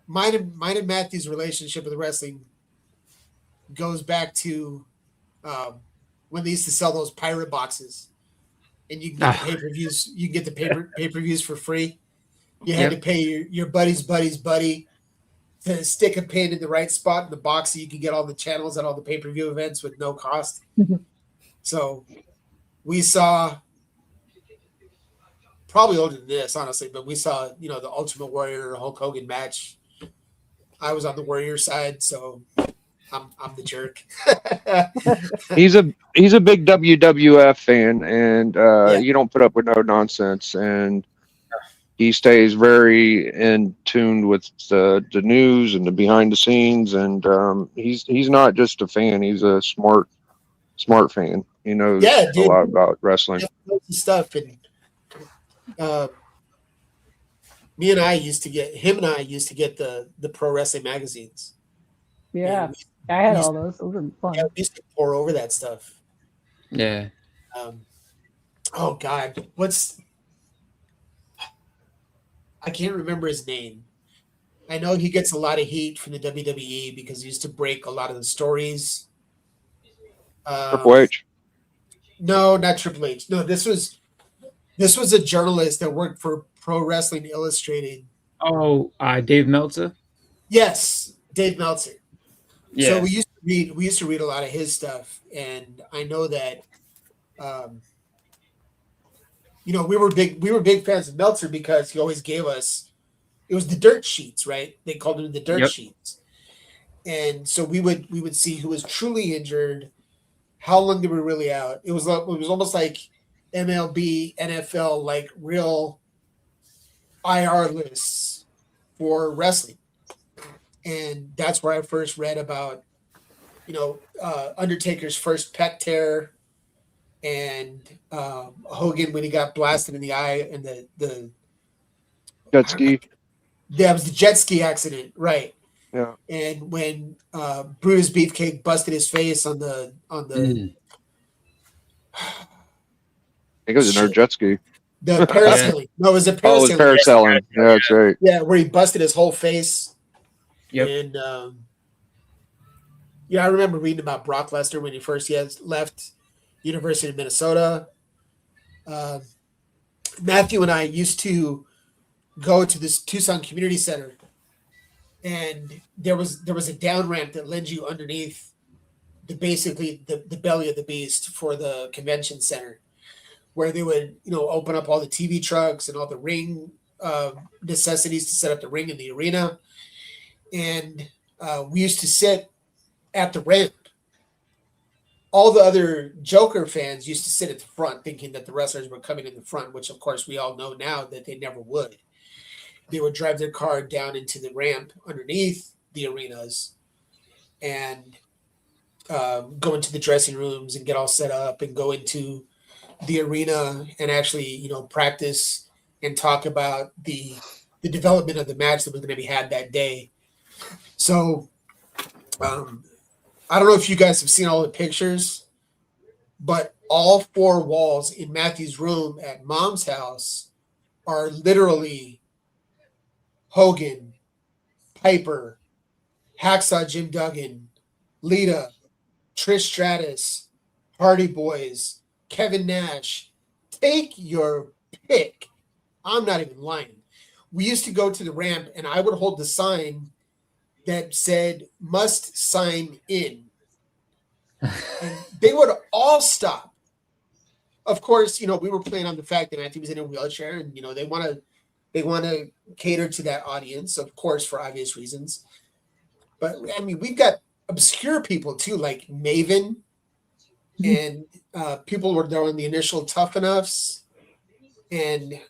Mine and Matthew's relationship with wrestling goes back to when they used to sell those pirate boxes, and you can get the pay-per-views. You can get the pay-per-views for free. You had to pay your buddy to stick a pin in the right spot in the box so you could get all the channels at all the pay-per-view events with no cost. So we saw, probably older than this, honestly, but we saw, the Ultimate Warrior Hulk Hogan match. I was on the Warrior side, so I'm the jerk. He's a big WWF fan, and you don't put up with no nonsense, and he stays very in tune with the news and the behind the scenes, and he's not just a fan; he's a smart fan. He knows a lot about wrestling. Stuff, and him and I used to get the pro wrestling magazines. Yeah, I had all those. Those were fun. Yeah, we used to pour over that stuff. Yeah. Oh God, I can't remember his name. I know he gets a lot of heat from the WWE because he used to break a lot of the stories. Triple H. No, not Triple H. No, this was a journalist that worked for Pro Wrestling Illustrated. Oh, Dave Meltzer. Yes, Dave Meltzer. Yeah. So we used to read a lot of his stuff, and I know that we were big fans of Meltzer because he always gave us, it was the dirt sheets, right? They called them the dirt sheets. And so we would see who was truly injured, how long they were really out. It was almost like MLB, NFL, like real IR lists for wrestling. And that's where I first read about, Undertaker's first pec tear, and Hogan when he got blasted in the eye, and the jet ski. That was the jet ski accident, right? Yeah. And when Brutus Beefcake busted his face on the I think it was another jet ski. The parasailing. No, it was a parasailing. Oh, it was parasailing. Yeah, that's right. Yeah, where he busted his whole face. Yep. And I remember reading about Brock Lesnar when he first left University of Minnesota. Matthew and I used to go to this Tucson Community Center, and there was a down ramp that led you underneath the belly of the beast for the convention center, where they would open up all the TV trucks and all the ring necessities to set up the ring in the arena. And we used to sit at the ramp. All the other Joker fans used to sit at the front thinking that the wrestlers were coming in the front, which of course we all know now that they never would. They would drive their car down into the ramp underneath the arenas and go into the dressing rooms and get all set up and go into the arena and actually, practice and talk about the development of the match that was going to be had that day. So I don't know if you guys have seen all the pictures, but all four walls in Matthew's room at Mom's house are literally Hogan, Piper, Hacksaw Jim Duggan, Lita, Trish Stratus, Hardy Boys, Kevin Nash. Take your pick. I'm not even lying. We used to go to the ramp, and I would hold the sign that said "must sign in," and they would all stop. Of course, we were playing on the fact that Matthew was in a wheelchair, and they want to cater to that audience, of course, for obvious reasons. But I mean, we've got obscure people too, like Maven, and people were throwing the initial Tough Enoughs, and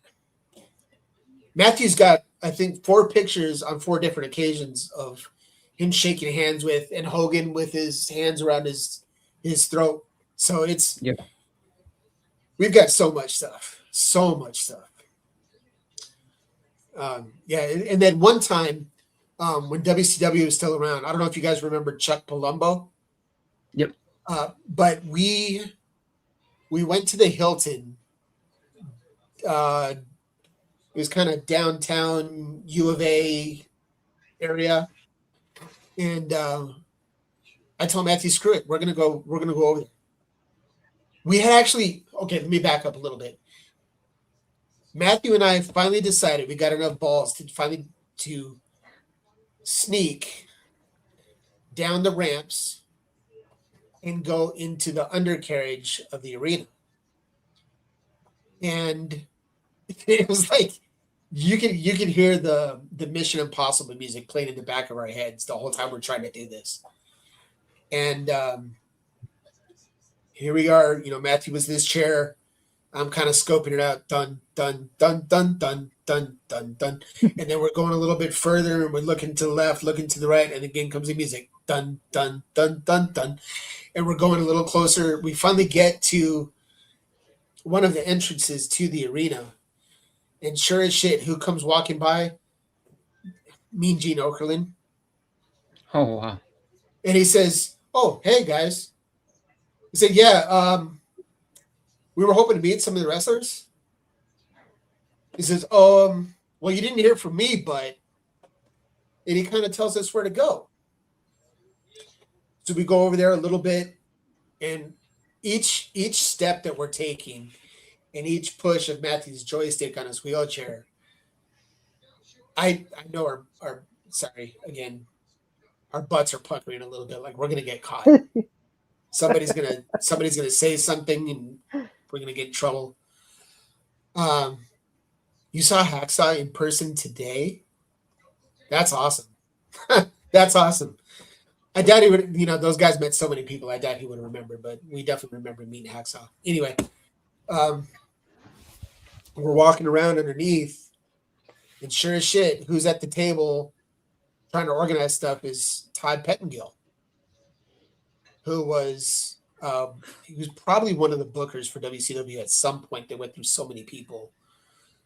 Matthew's got, I think, 4 pictures on 4 different occasions of him shaking hands with, and Hogan with his hands around his throat. So it's we've got so much stuff. Yeah, and then one time when WCW was still around, I don't know if you guys remember Chuck Palumbo. Yep. But we went to the Hilton. It was kind of downtown U of A area, and I told Matthew, "Screw it, we're gonna go over there." We had actually let me back up a little bit. Matthew and I finally decided we got enough balls to sneak down the ramps and go into the undercarriage of the arena. And it was like you can hear the Mission Impossible music playing in the back of our heads the whole time we're trying to do this. And here we are, Matthew was in his chair. I'm kind of scoping it out. Dun, dun, dun, dun, dun, dun, dun, dun. And then we're going a little bit further, and we're looking to the left, looking to the right, and again comes the music. Dun, dun, dun, dun, dun. And we're going a little closer. We finally get to one of the entrances to the arena. And sure as shit, who comes walking by? Mean Gene Okerlund. Oh, wow. And he says, "Oh, hey, guys." He said, "Yeah, we were hoping to meet some of the wrestlers." He says, well, you didn't hear from me, but," and he kind of tells us where to go. So we go over there a little bit, and each step that we're taking and each push of Matthew's joystick on his wheelchair, I know our sorry, again, our butts are puckering a little bit, like we're gonna get caught. Somebody's gonna say something, and we're gonna get in trouble. You saw Hacksaw in person today? That's awesome. That's awesome. I doubt he would, those guys met so many people. I doubt he would remember, but we definitely remember meeting Hacksaw. Anyway, we're walking around underneath, and sure as shit, who's at the table trying to organize stuff is Todd Pettengill, who was he was probably one of the bookers for WCW at some point. They went through so many people,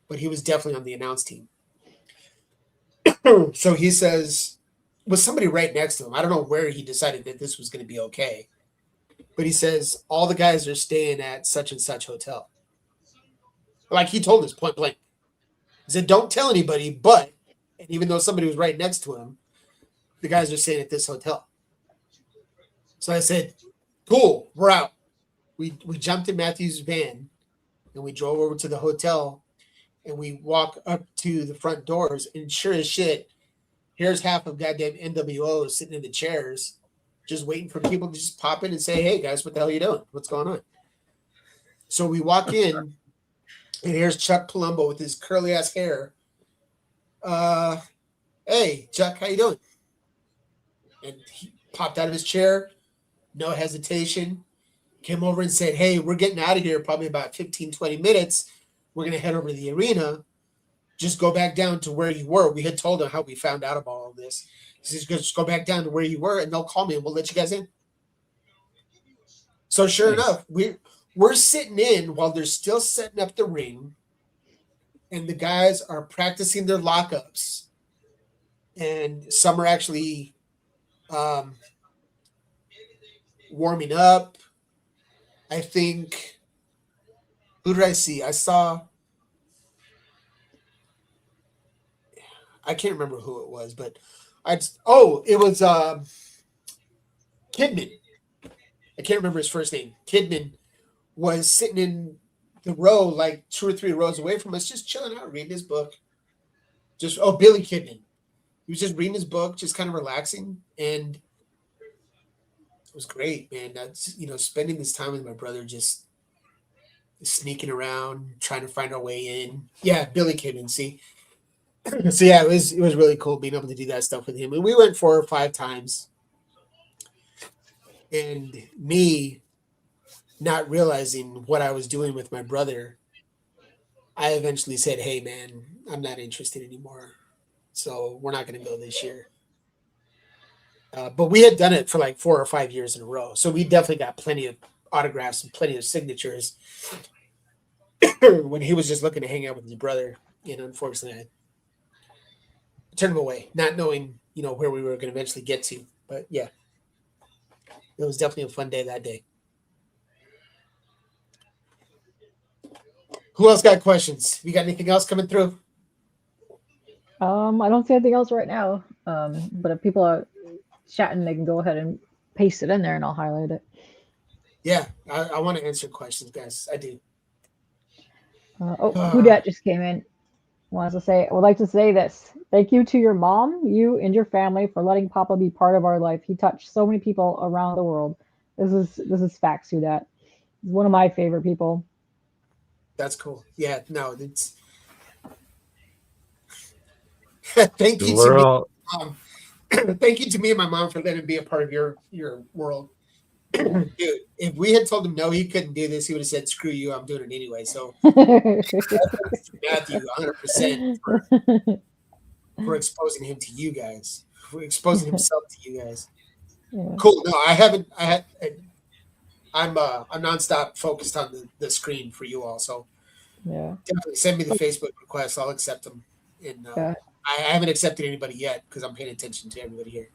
but he was definitely on the announce team. So he says, with somebody right next to him, I don't know where he decided that this was going to be okay, but he says, all the guys are staying at such and such hotel. Like he told us point blank. He said, don't tell anybody, but, and even though somebody was right next to him, the guys are staying at this hotel. So I said, cool, we're out. We jumped in Matthew's van and we drove over to the hotel, and we walk up to the front doors, and sure as shit, here's half of goddamn NWO sitting in the chairs, just waiting for people to just pop in and say, hey guys, what the hell are you doing? What's going on? So we walk in, and here's Chuck Palumbo with his curly ass hair. Hey, Chuck, how you doing? And he popped out of his chair, no hesitation, came over and said, hey, we're getting out of here probably about 15, 20 minutes. We're going to head over to the arena. Just go back down to where you were. We had told him how we found out about all this. He says, just go back down to where you were, and they'll call me, and we'll let you guys in. So sure enough, we're sitting in while they're still setting up the ring, and the guys are practicing their lockups, and some are actually warming up. I think, who did I see? I can't remember who it was, but it was Kidman. I can't remember his first name. Kidman was sitting in the row, like 2 or 3 rows away from us, just chilling out, reading his book. Billy Kidman. He was just reading his book, just kind of relaxing, and it was great, man. That's, spending this time with my brother, just sneaking around, trying to find our way in. Yeah, Billy Kidman. See, so yeah, it was really cool being able to do that stuff with him. And we went 4 or 5 times, and me not realizing what I was doing with my brother, I eventually said, "Hey, man, I'm not interested anymore. So we're not going to go this year." But we had done it for like 4 or 5 years in a row. So we definitely got plenty of autographs and plenty of signatures when he was just looking to hang out with his brother. And unfortunately, I turned him away, not knowing, where we were going to eventually get to. But yeah, it was definitely a fun day that day. Who else got questions? We got anything else coming through? I don't see anything else right now. But if people are chatting, they can go ahead and paste it in there and I'll highlight it. Yeah, I want to answer questions, guys. I do. Who that just came in wants to say, I would like to say this. Thank you to your mom, you and your family for letting Papa be part of our life. He touched so many people around the world. This is facts, who that. He's one of my favorite people. That's cool. Yeah, no, it's thank you to me. Thank you to me and my mom for letting him be a part of your world. Dude, if we had told him no, he couldn't do this, he would have said, "Screw you, I'm doing it anyway." So Matthew, 100% for exposing him to you guys, for exposing himself to you guys. Yeah. Cool. No, I'm nonstop focused on the screen for you all. So yeah, definitely send me the Facebook requests. I'll accept them. And I haven't accepted anybody yet because I'm paying attention to everybody here.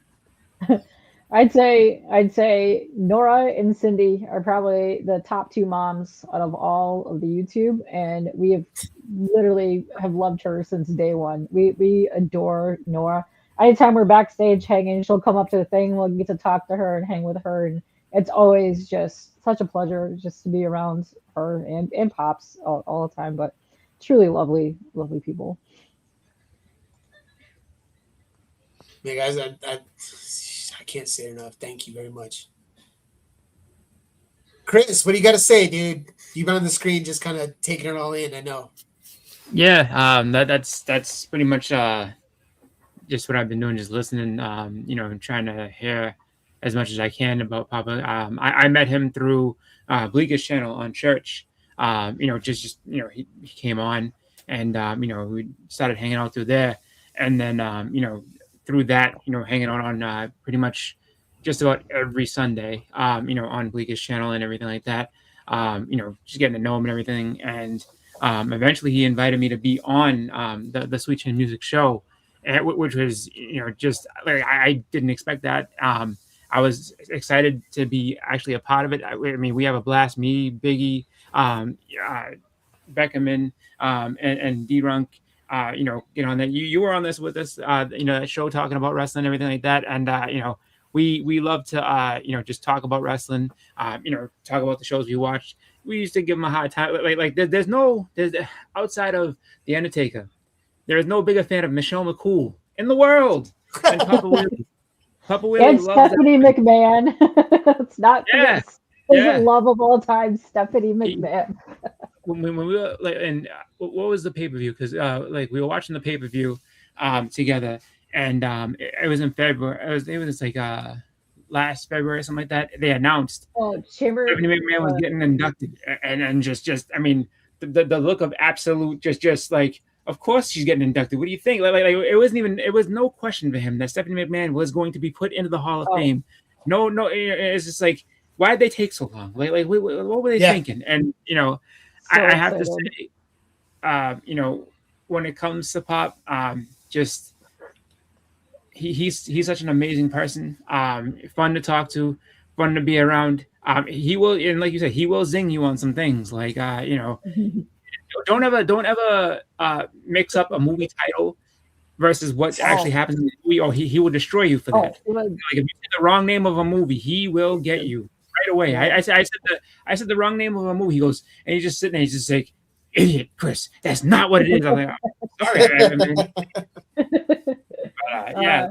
I'd say Nora and Cindy are probably the top 2 moms out of all of the YouTube, and we have literally loved her since day one. We adore Nora. Anytime we're backstage hanging, she'll come up to the thing. We'll get to talk to her and hang with her, and it's always just such a pleasure just to be around her and Pops all the time. But truly lovely people. Yeah, guys, I can't say enough. Thank you very much. Chris, what do you got to say, dude? You've been on the screen just kind of taking it all in, I know. Yeah, that's pretty much just what I've been doing, just listening, trying to hear as much as I can about Papa. I met him through Bleeker's channel on church. He came on and, we started hanging out through there. And then, through that, hanging out on pretty much just about every Sunday, on Bleeker's channel and everything like that, just getting to know him and everything. And eventually he invited me to be on the Sweet Chin Music Show, which was, just like, I didn't expect that. I was excited to be actually a part of it. I mean, we have a blast, me, Biggie, Beckerman, and D-Runk. Get on that. You were on this with us, that show talking about wrestling and everything like that. And, we love to, just talk about wrestling, talk about the shows we watched. We used to give him a hard time. There's outside of The Undertaker, there is no bigger fan of Michelle McCool in the world than POPaWHEELIE. POPaWHEELIE and Stephanie McMahon. It's not his love of all time, Stephanie McMahon. When we were what was the pay-per-view? Because we were watching the pay-per-view together, and it was in February. It was like last February or something like that. They announced Stephanie McMahon was getting inducted, and just I mean the look of absolute just like, of course she's getting inducted. What do you think? It was no question for him that Stephanie McMahon was going to be put into the Hall of Fame. No, it's just like, why did they take so long? What were they thinking? And I have to say, when it comes to Pop, just he's such an amazing person. Fun to talk to, fun to be around. He will, and like you said, he will zing you on some things. Like don't ever mix up a movie title versus what actually happens in the movie, or he will destroy you for that. Like if you say the wrong name of a movie, he will get you right away. I said the wrong name of a movie. He goes, and he's just sitting there. He's just like, idiot, Chris. That's not what it is. I'm like, oh, sorry, man. Yeah,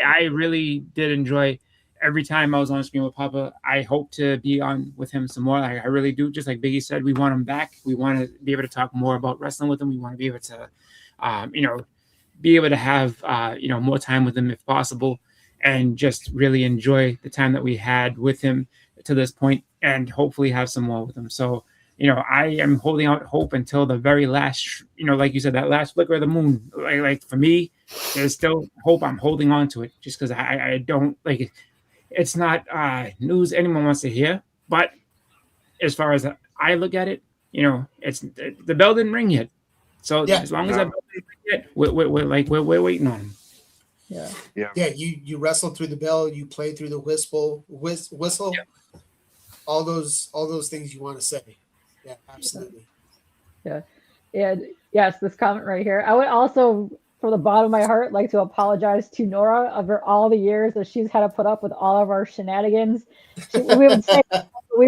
I really did enjoy every time I was on screen with Papa. I hope to be on with him some more. I really do. Just like Biggie said, we want him back. We want to be able to talk more about wrestling with him. We want to be able to, be able to have more time with him if possible, and just really enjoy the time that we had with him to this point, and hopefully have some more with him. So, I am holding out hope until the very last, like you said, that last flicker of the moon. Like for me, there's still hope. I'm holding on to it just because I don't like it. It's not news anyone wants to hear, but as far as I look at it, the bell didn't ring yet. So as long as that bell didn't ring yet, we're waiting on him. Yeah. You wrestled through the bell. You played through the whistle. Yeah. All those things you want to say. Yeah, absolutely. Yeah. Yes, this comment right here. I would also, from the bottom of my heart, like to apologize to Nora over all the years that she's had to put up with all of our shenanigans. We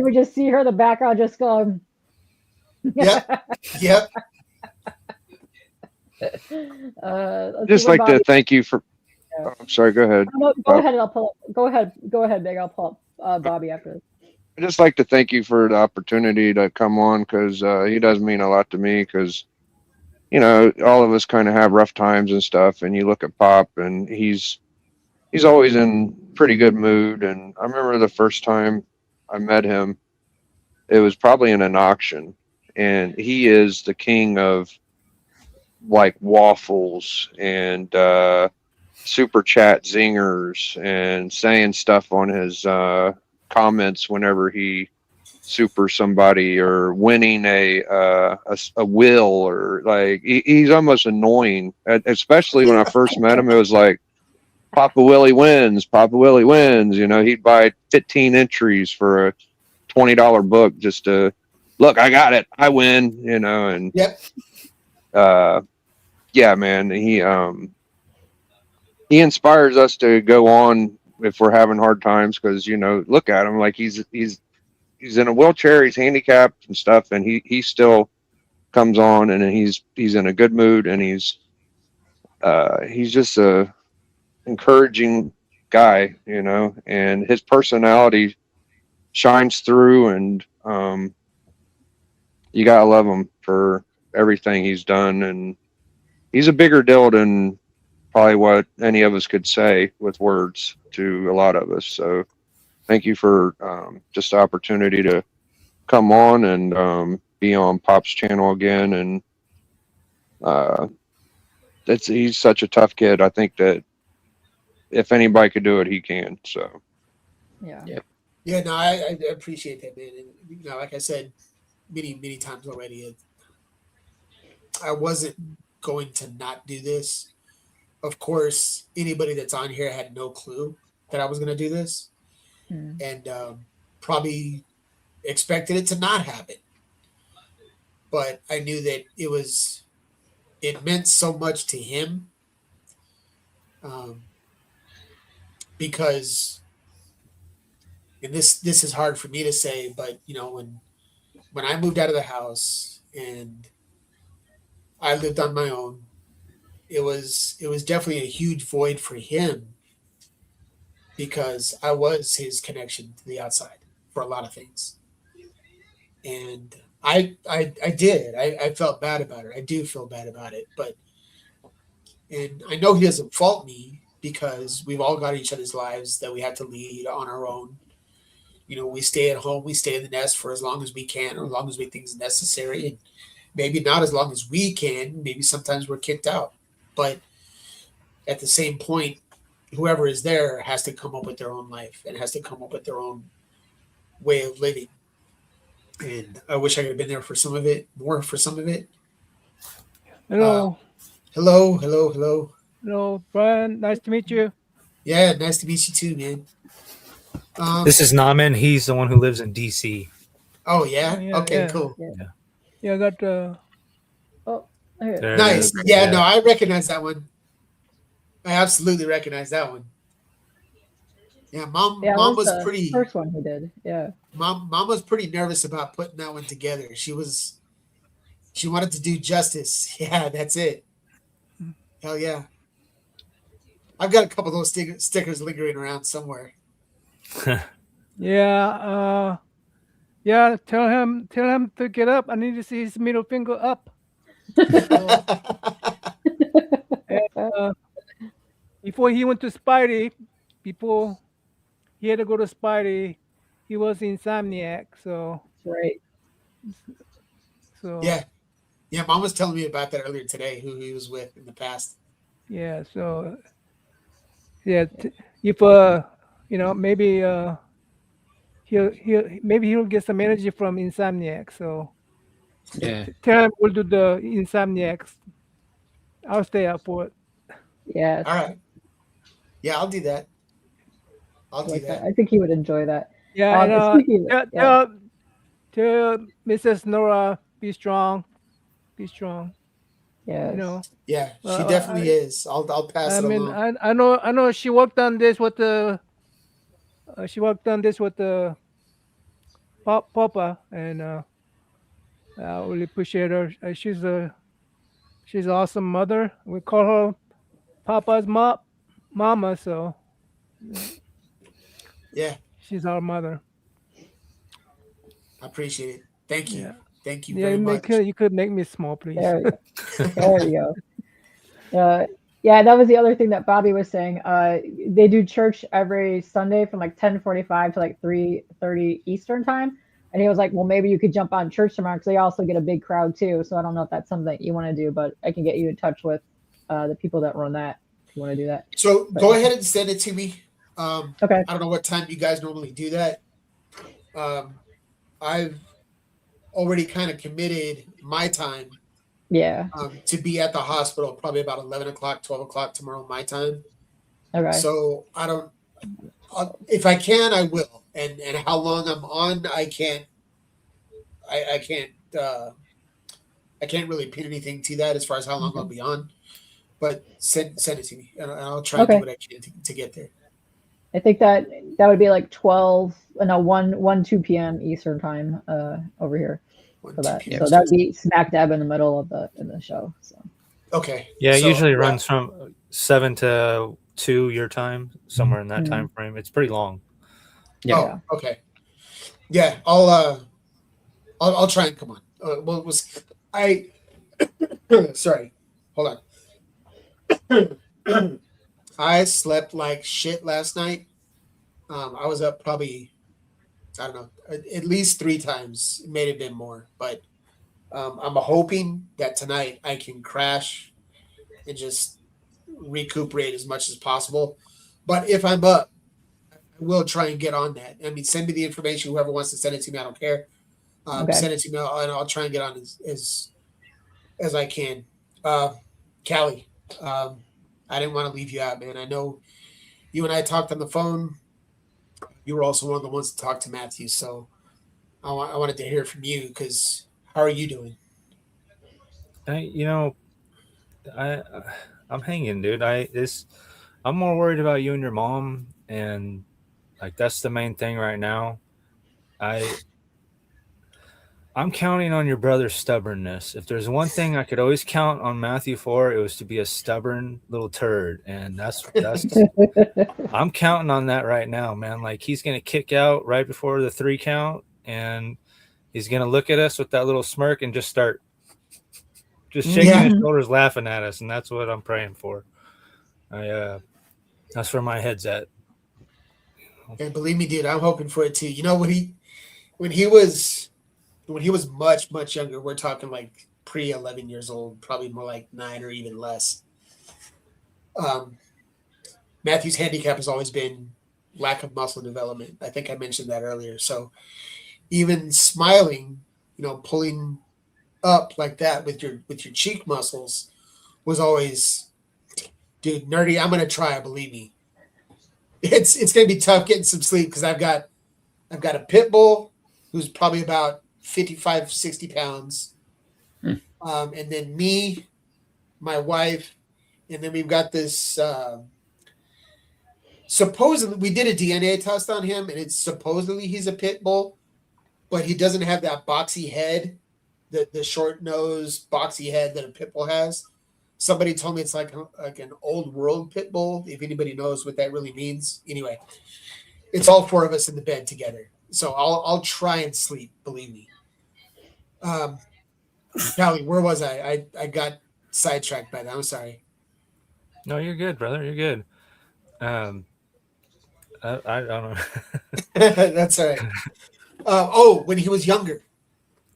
would just see her in the background just going. Yep. Just like to thank you for. Oh, I'm sorry. Go ahead. No, go ahead. I'll pull. Go ahead, Big. I'll pull up Bobby after this. I just like to thank you for the opportunity to come on, because he does mean a lot to me, because all of us kind of have rough times and stuff, and you look at Pop and he's always in pretty good mood. And I remember the first time I met him, it was probably in an auction, and he is the king of like waffles and super chat zingers and saying stuff on his comments whenever he super somebody or winning a will, or like he's almost annoying. Especially when I first met him, it was like POPaWHEELIE wins. He'd buy 15 entries for a $20 book just to look. I got it. I win. And yeah, man. He inspires us to go on if we're having hard times, because look at him, like he's in a wheelchair, he's handicapped and stuff, and he still comes on, and he's in a good mood, and he's just a encouraging guy, and his personality shines through, and you gotta love him for everything he's done. And he's a bigger deal than probably what any of us could say with words to a lot of us. So thank you for just the opportunity to come on and be on Pop's channel again. And he's such a tough kid. I think that if anybody could do it, he can. So yeah. No, I appreciate that, man. And like I said many times already, I wasn't going to not do this. Of course, anybody that's on here had no clue that I was going to do this, and probably expected it to not happen. But I knew that it meant so much to him, because, and this is hard for me to say, but when I moved out of the house and I lived on my own, it was definitely a huge void for him, because I was his connection to the outside for a lot of things. And I felt bad about it. I do feel bad about it, and I know he doesn't fault me, because we've all got each other's lives that we have to lead on our own. We stay at home, we stay in the nest for as long as we can, or as long as we think is necessary, and maybe not as long as we can. Maybe sometimes we're kicked out. But at the same point, whoever is there has to come up with their own life and has to come up with their own way of living. And I wish I could have been there for some of it, more for some of it. Hello. Hello, Brian. Nice to meet you. Yeah, nice to meet you too, man. This is Naman. He's the one who lives in DC. Oh, yeah? Yeah, Okay, yeah. cool. Yeah, I got Nice. Yeah, no, I recognize that one. I absolutely recognize that one. Yeah, mom Yeah, mom that was was the pretty first one he did. Yeah. mom was pretty nervous about putting that one together. She wanted to do justice. Yeah, that's it. Hell yeah. I've got a couple of those stickers lingering around somewhere. Yeah. Yeah. Tell him to get up. I need to see his middle finger up. So, and, before he went to Spidey, before he had to go to Spidey, he was insomniac. So That's right. so Yeah. Yeah, mom was telling me about that earlier today, who he was with in the past. yeah. So yeah. If maybe he'll get some energy from insomniac. So Yeah. tell him we'll do the insomniacs. I'll stay up for it. Yes. All right. Yeah, I'll do that. I'll I do like that. that. I think he would enjoy that. Yeah, and Speaking of, yeah. tell Mrs. Nora, be strong, be strong. Yes. You know, Yeah, she definitely is. I'll pass I it mean, along. I know she worked on this with the Papa, and I really appreciate her. She's an awesome mother. We call her Papa's mama, so Yeah, she's our mother. I appreciate it. Thank you. Yeah, Thank you yeah. very much. You could make me small, please. There you go. There you go. Yeah, that was the other thing that Bobby was saying. They do church every Sunday from like 10:45 to like 3:30 Eastern time. And he was like, well, maybe you could jump on church tomorrow because they also get a big crowd too. So I don't know if that's something that you want to do, but I can get you in touch with the people that run that if you want to do that. So go ahead and send it to me. Okay. I don't know what time you guys normally do that. I've already kind of committed my time Yeah. to be at the hospital probably about 11 o'clock, 12 o'clock tomorrow, my time. Okay. So if I can, I will. And how long I'm on, I can't really pin anything to that as far as how long I'll be on. But send it to me, and I'll try and do what I can to get there. I think that would be like 2 p.m. Eastern time over here for that. So that would be smack dab in the middle of the show. So okay. Yeah, it usually runs from 7 to 2 your time, somewhere in that time frame. It's pretty long. Yeah. Oh, okay. Yeah, I'll try and come on. Sorry, hold on. I slept like shit last night. I was up probably, I don't know, at least 3 times. It may have been more, but I'm hoping that tonight I can crash and just recuperate as much as possible. But if I'm up, I will try and get on that. I mean, send me the information. Whoever wants to send it to me, I don't care. Send it to me, and I'll try and get on as I can. Callie, I didn't want to leave you out, man. I know you and I talked on the phone. You were also one of the ones to talk to Matthew, so I wanted to hear from you because how are you doing? I'm hanging, dude. I'm more worried about you and your mom, and like that's the main thing right now. I'm counting on your brother's stubbornness. If there's one thing I could always count on Matthew for, it was to be a stubborn little turd, and that's I'm counting on that right now, man. Like he's gonna kick out right before the 3 count, and he's gonna look at us with that little smirk and just start shaking his shoulders, laughing at us, and that's what I'm praying for. That's where my head's at. And believe me, dude, I'm hoping for it too. You know, when he was much younger, we're talking like pre 11 years old, probably more like 9 or even less. Matthew's handicap has always been lack of muscle development. I think I mentioned that earlier. So even smiling, pulling up like that with your cheek muscles was always, dude, nerdy. I'm gonna try. Believe me, it's gonna be tough getting some sleep because I've got a pit bull who's probably about 55, 60 pounds. And then me, my wife, and then we've got this supposedly we did a DNA test on him, and it's supposedly he's a pit bull, but he doesn't have that boxy head, the short nose boxy head that a pit bull has. Somebody told me it's like an old world pit bull. If anybody knows what that really means, anyway, it's all four of us in the bed together. So I'll try and sleep. Believe me. Callie, where was I? I got sidetracked by that. I'm sorry. No, you're good, brother. You're good. I don't know. That's all right. Oh, when he was younger.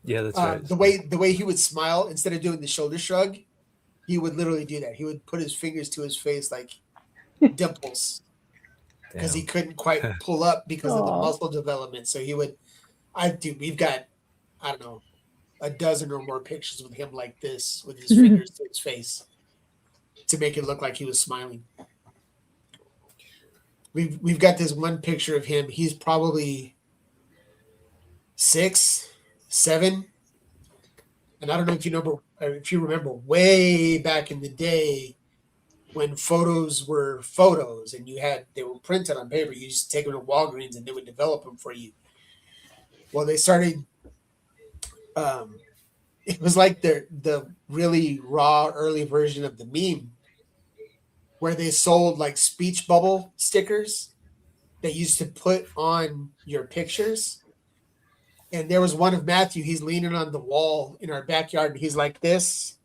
Yeah, that's right. The way he would smile instead of doing the shoulder shrug, he would literally do that. He would put his fingers to his face like dimples because he couldn't quite pull up because of the muscle development. So he would. We've got, I don't know, a dozen or more pictures with him like this with his fingers to his face to make it look like he was smiling. We've got this one picture of him. He's probably 6, 7, and I don't know if you remember way back in the day when photos were photos and they were printed on paper. You just take them to Walgreens and they would develop them for you. Well, they started. It was like the really raw early version of the meme, where they sold like speech bubble stickers that you used to put on your pictures. And there was one of Matthew. He's leaning on the wall in our backyard, and he's like this.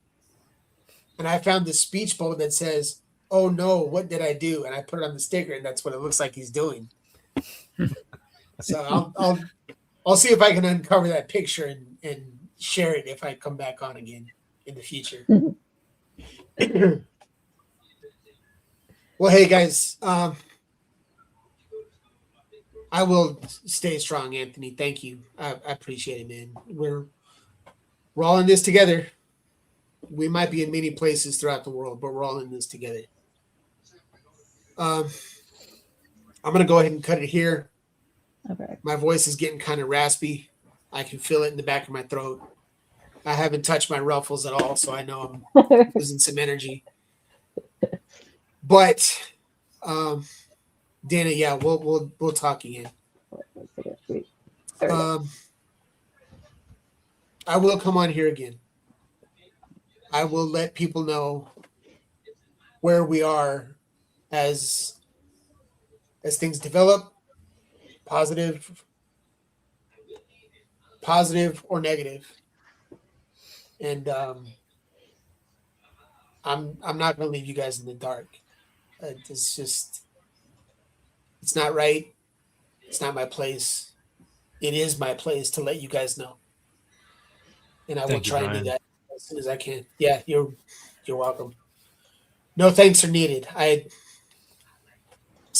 And I found this speech bubble that says, "Oh no, what did I do?" And I put it on the sticker, and that's what it looks like he's doing. So I'll see if I can uncover that picture and share it if I come back on again in the future. Well, hey guys, I will stay strong, Anthony. Thank you. I appreciate it, man. We're all in this together. We might be in many places throughout the world, but we're all in this together. I'm gonna go ahead and cut it here. Okay. My voice is getting kind of raspy. I can feel it in the back of my throat. I haven't touched my ruffles at all, so I know I'm losing some energy. But Dana, yeah, we'll talk again. I will come on here again. I will let people know where we are as things develop, positive or negative. And I'm not going to leave you guys in the dark. It's not right. It's not my place. It is my place to let you guys know. And I will try and do that as soon as I can. Yeah, you're welcome. No thanks are needed. I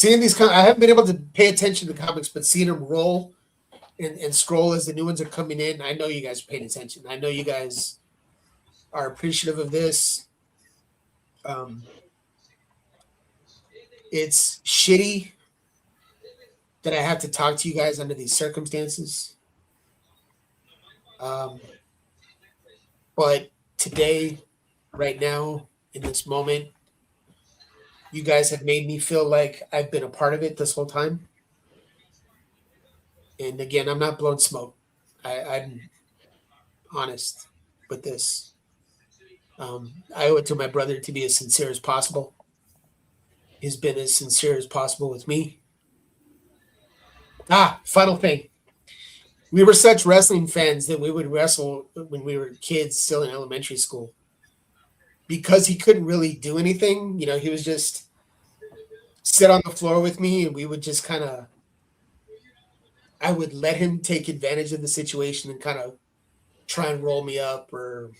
haven't been able to pay attention to the comics, but seeing them roll and scroll as the new ones are coming in, I know you guys are paying attention. I know you guys are appreciative of this. It's shitty that I have to talk to you guys under these circumstances. But today, right now, in this moment, you guys have made me feel like I've been a part of it this whole time. And again, I'm not blowing smoke. I'm honest with this. I owe it to my brother to be as sincere as possible. He's been as sincere as possible with me. Final thing. We were such wrestling fans that we would wrestle when we were kids, still in elementary school. Because he couldn't really do anything, he was just sit on the floor with me, and we would just kind of, I would let him take advantage of the situation and kind of try and roll me up or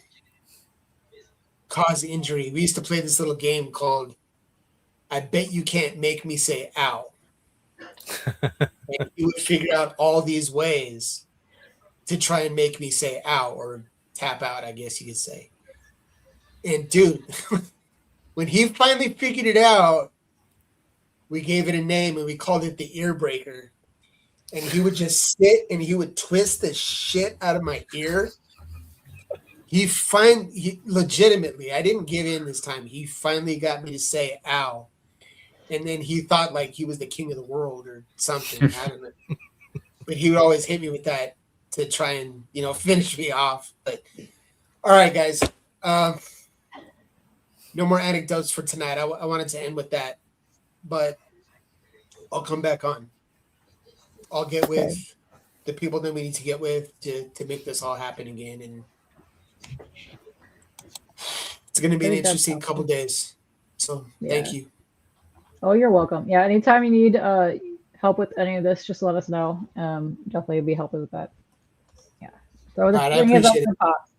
cause injury. We used to play this little game called I Bet You Can't Make Me Say Ow. And he would figure out all these ways to try and make me say ow or tap out, I guess you could say. And dude, when he finally figured it out, we gave it a name and we called it the ear breaker. And he would just sit and he would twist the shit out of my ear. He legitimately, I didn't give in this time. He finally got me to say ow. and then he thought like he was the king of the world or something. I don't know. But he would always hit me with that to try and, you know, finish me off. But all right, guys. No more anecdotes for tonight. I wanted to end with that, but I'll come back on. I'll get with the people that we need to get with to make this all happen again. And it's going to be an interesting couple days. So thank you. Oh, you're welcome. Yeah, anytime you need help with any of this, just let us know. Definitely be helping with that. Yeah. Throw the fingers up for Pops.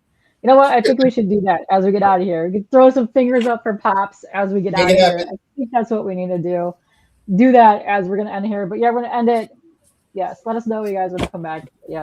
You know what? I think we should do that as we get out of here. We throw some fingers up for Pops as we get out of here. I think that's what we need to do. Do that as we're going to end here. But yeah, we're going to end it. Yes. Let us know you guys want to come back. Yeah.